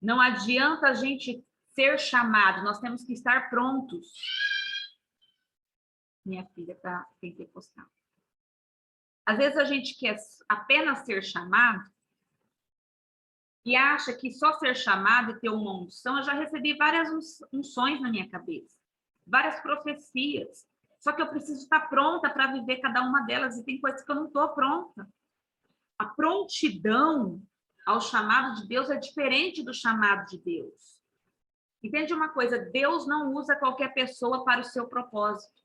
Não adianta a gente ser chamado, nós temos que estar prontos. Minha filha tá, tem que postar. Às vezes a gente quer apenas ser chamado e acha que só ser chamado e ter uma unção, eu já recebi várias unções na minha cabeça, várias profecias, só que eu preciso estar pronta para viver cada uma delas e tem coisas que eu não estou pronta. A prontidão ao chamado de Deus é diferente do chamado de Deus. Entende uma coisa? Deus não usa qualquer pessoa para o seu propósito.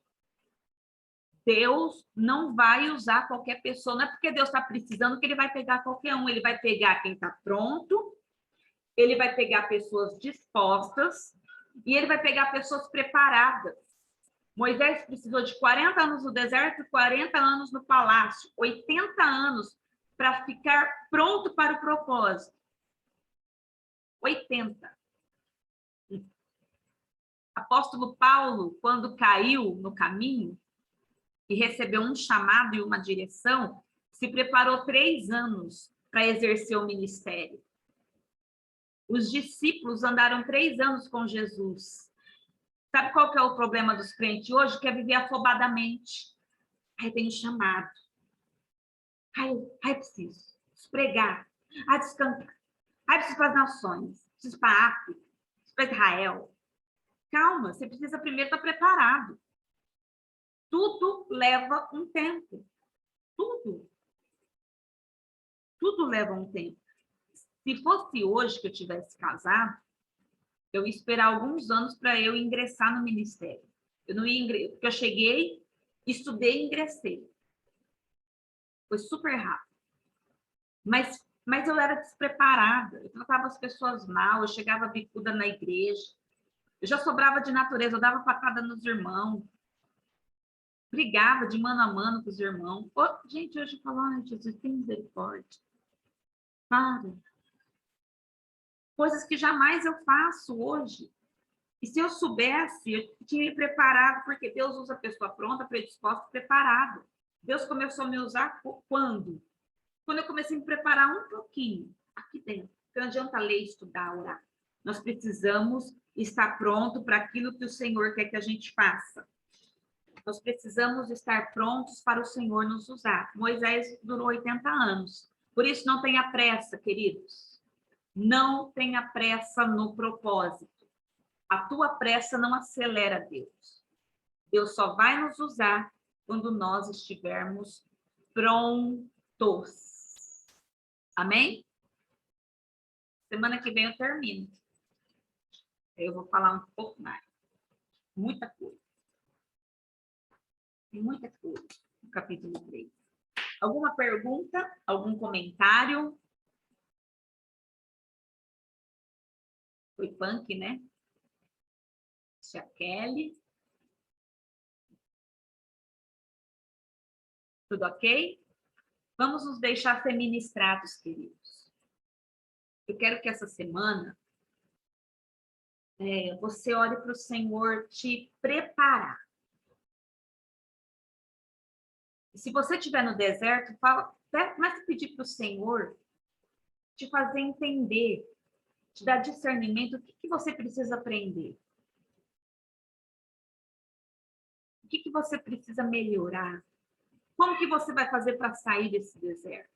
Deus não vai usar qualquer pessoa, não é porque Deus está precisando que ele vai pegar qualquer um, ele vai pegar quem está pronto, ele vai pegar pessoas dispostas e ele vai pegar pessoas preparadas. Moisés precisou de 40 anos no deserto e 40 anos no palácio, 80 anos para ficar pronto para o propósito. 80. Apóstolo Paulo, quando caiu no caminho, e recebeu um chamado e uma direção, se preparou 3 anos para exercer o ministério. Os discípulos andaram 3 anos com Jesus. Sabe qual que é o problema dos crentes hoje? Quer viver afobadamente. Aí tem um chamado. Aí preciso pregar. Aí preciso cantar. Aí preciso para as nações. Preciso para a África. Preciso para Israel. Calma, você precisa primeiro estar preparado. Tudo leva um tempo. Tudo. Tudo leva um tempo. Se fosse hoje que eu tivesse casado, eu ia esperar alguns anos para eu ingressar no ministério. Eu não ia ingressar, porque eu cheguei, estudei e ingressei. Foi super rápido. Mas eu era despreparada. Eu tratava as pessoas mal, eu chegava bicuda na igreja. Eu já sobrava de natureza, eu dava patada nos irmãos. Brigava de mano a mano com os irmãos. Gente, hoje eu falo, ai, Jesus, tem misericórdia. Para. Coisas que jamais eu faço hoje. E se eu soubesse, eu tinha me preparado, porque Deus usa a pessoa pronta, predisposta, preparada. Deus começou a me usar quando? Quando eu comecei a me preparar um pouquinho, aqui dentro. Não adianta ler, estudar, orar. Nós precisamos estar pronto para aquilo que o Senhor quer que a gente faça. Nós precisamos estar prontos para o Senhor nos usar. Moisés durou 80 anos. Por isso, não tenha pressa, queridos. Não tenha pressa no propósito. A tua pressa não acelera Deus. Deus só vai nos usar quando nós estivermos prontos. Amém? Semana que vem eu termino. Eu vou falar um pouco mais. Muita coisa. Tem muita coisa no capítulo 3. Alguma pergunta? Algum comentário? Foi punk, né? Tia Kelly. Tudo ok? Vamos nos deixar ser ministrados, queridos. Eu quero que essa semana você olhe para o Senhor te preparar. Se você estiver no deserto, comece a pedir para o Senhor te fazer entender, te dar discernimento, o que você precisa aprender. O que você precisa melhorar. Como que você vai fazer para sair desse deserto?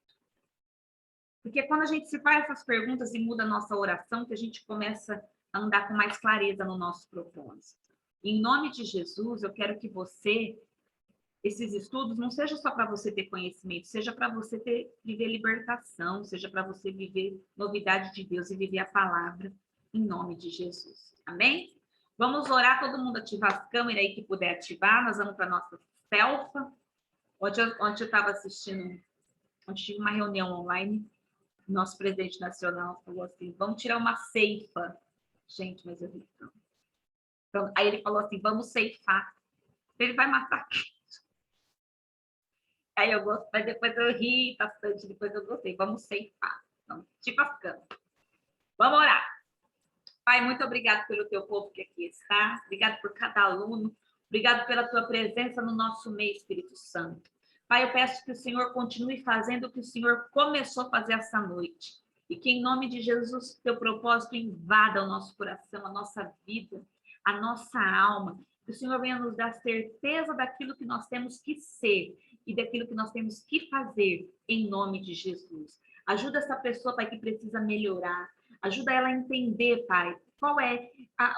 Porque quando a gente se faz essas perguntas e muda a nossa oração, que a gente começa a andar com mais clareza no nosso propósito. Em nome de Jesus, eu quero que esses estudos não seja só para você ter conhecimento, seja para você viver libertação, seja para você viver novidade de Deus e viver a palavra em nome de Jesus. Amém? Vamos orar, todo mundo ativar as câmeras aí que puder ativar. Nós vamos para a nossa selfa. Ontem eu estava assistindo, ontem tive uma reunião online, nosso presidente nacional falou assim, vamos tirar uma ceifa. Gente, mas eu vi. Então, aí ele falou assim, vamos ceifar. Ele vai matar quem? Aí eu gosto, mas depois eu ri bastante, depois eu gostei. Vamos ceifar. Então, tipo as câmeras. Vamos orar. Pai, muito obrigado pelo teu povo que aqui está. Obrigado por cada aluno. Obrigado pela tua presença no nosso meio, Espírito Santo. Pai, eu peço que o Senhor continue fazendo o que o Senhor começou a fazer essa noite. E que, em nome de Jesus, teu propósito invada o nosso coração, a nossa vida, a nossa alma. Que o Senhor venha nos dar certeza daquilo que nós temos que ser e daquilo que nós temos que fazer, em nome de Jesus. Ajuda essa pessoa, Pai, que precisa melhorar. Ajuda ela a entender, Pai, qual é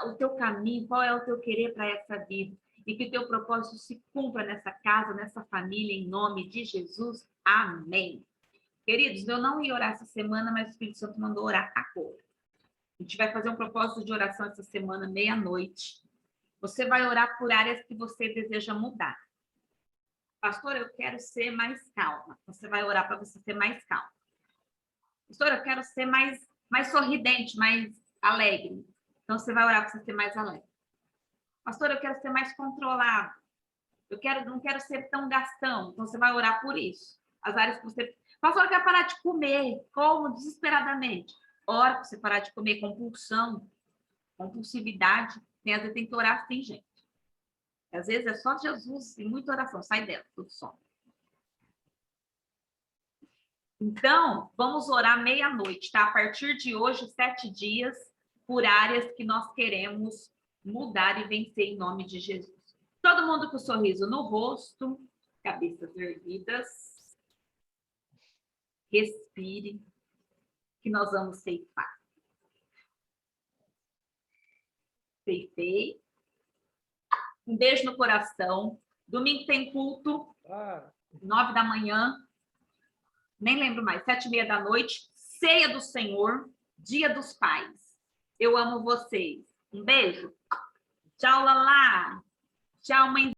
o teu caminho, qual é o teu querer para essa vida. E que o teu propósito se cumpra nessa casa, nessa família, em nome de Jesus. Amém. Queridos, eu não ia orar essa semana, mas o Espírito Santo mandou orar agora. A gente vai fazer um propósito de oração essa semana, meia-noite. Você vai orar por áreas que você deseja mudar. Pastor, eu quero ser mais calma. Você vai orar para você ser mais calma. Pastor, eu quero ser mais sorridente, mais alegre. Então, você vai orar para você ser mais alegre. Pastor, eu quero ser mais controlado. Não quero ser tão gastão. Então, você vai orar por isso. As áreas que você... Pastor, eu quero parar de comer. Como? Desesperadamente. Ora para você parar de comer. Compulsão. Compulsividade. Às vezes tem que orar assim, gente. Às vezes é só Jesus e muita oração. Sai dela, tudo som. Então, vamos orar meia-noite, tá? A partir de hoje, 7 dias, por áreas que nós queremos mudar e vencer em nome de Jesus. Todo mundo com sorriso no rosto, cabeças erguidas. Respire, que nós vamos ceifar. Ceifei. Um beijo no coração. Domingo tem culto, 9 da manhã. Nem lembro mais, 7h30 da noite. Ceia do Senhor, Dia dos Pais. Eu amo vocês. Um beijo. Tchau, Lala. Tchau, mãe.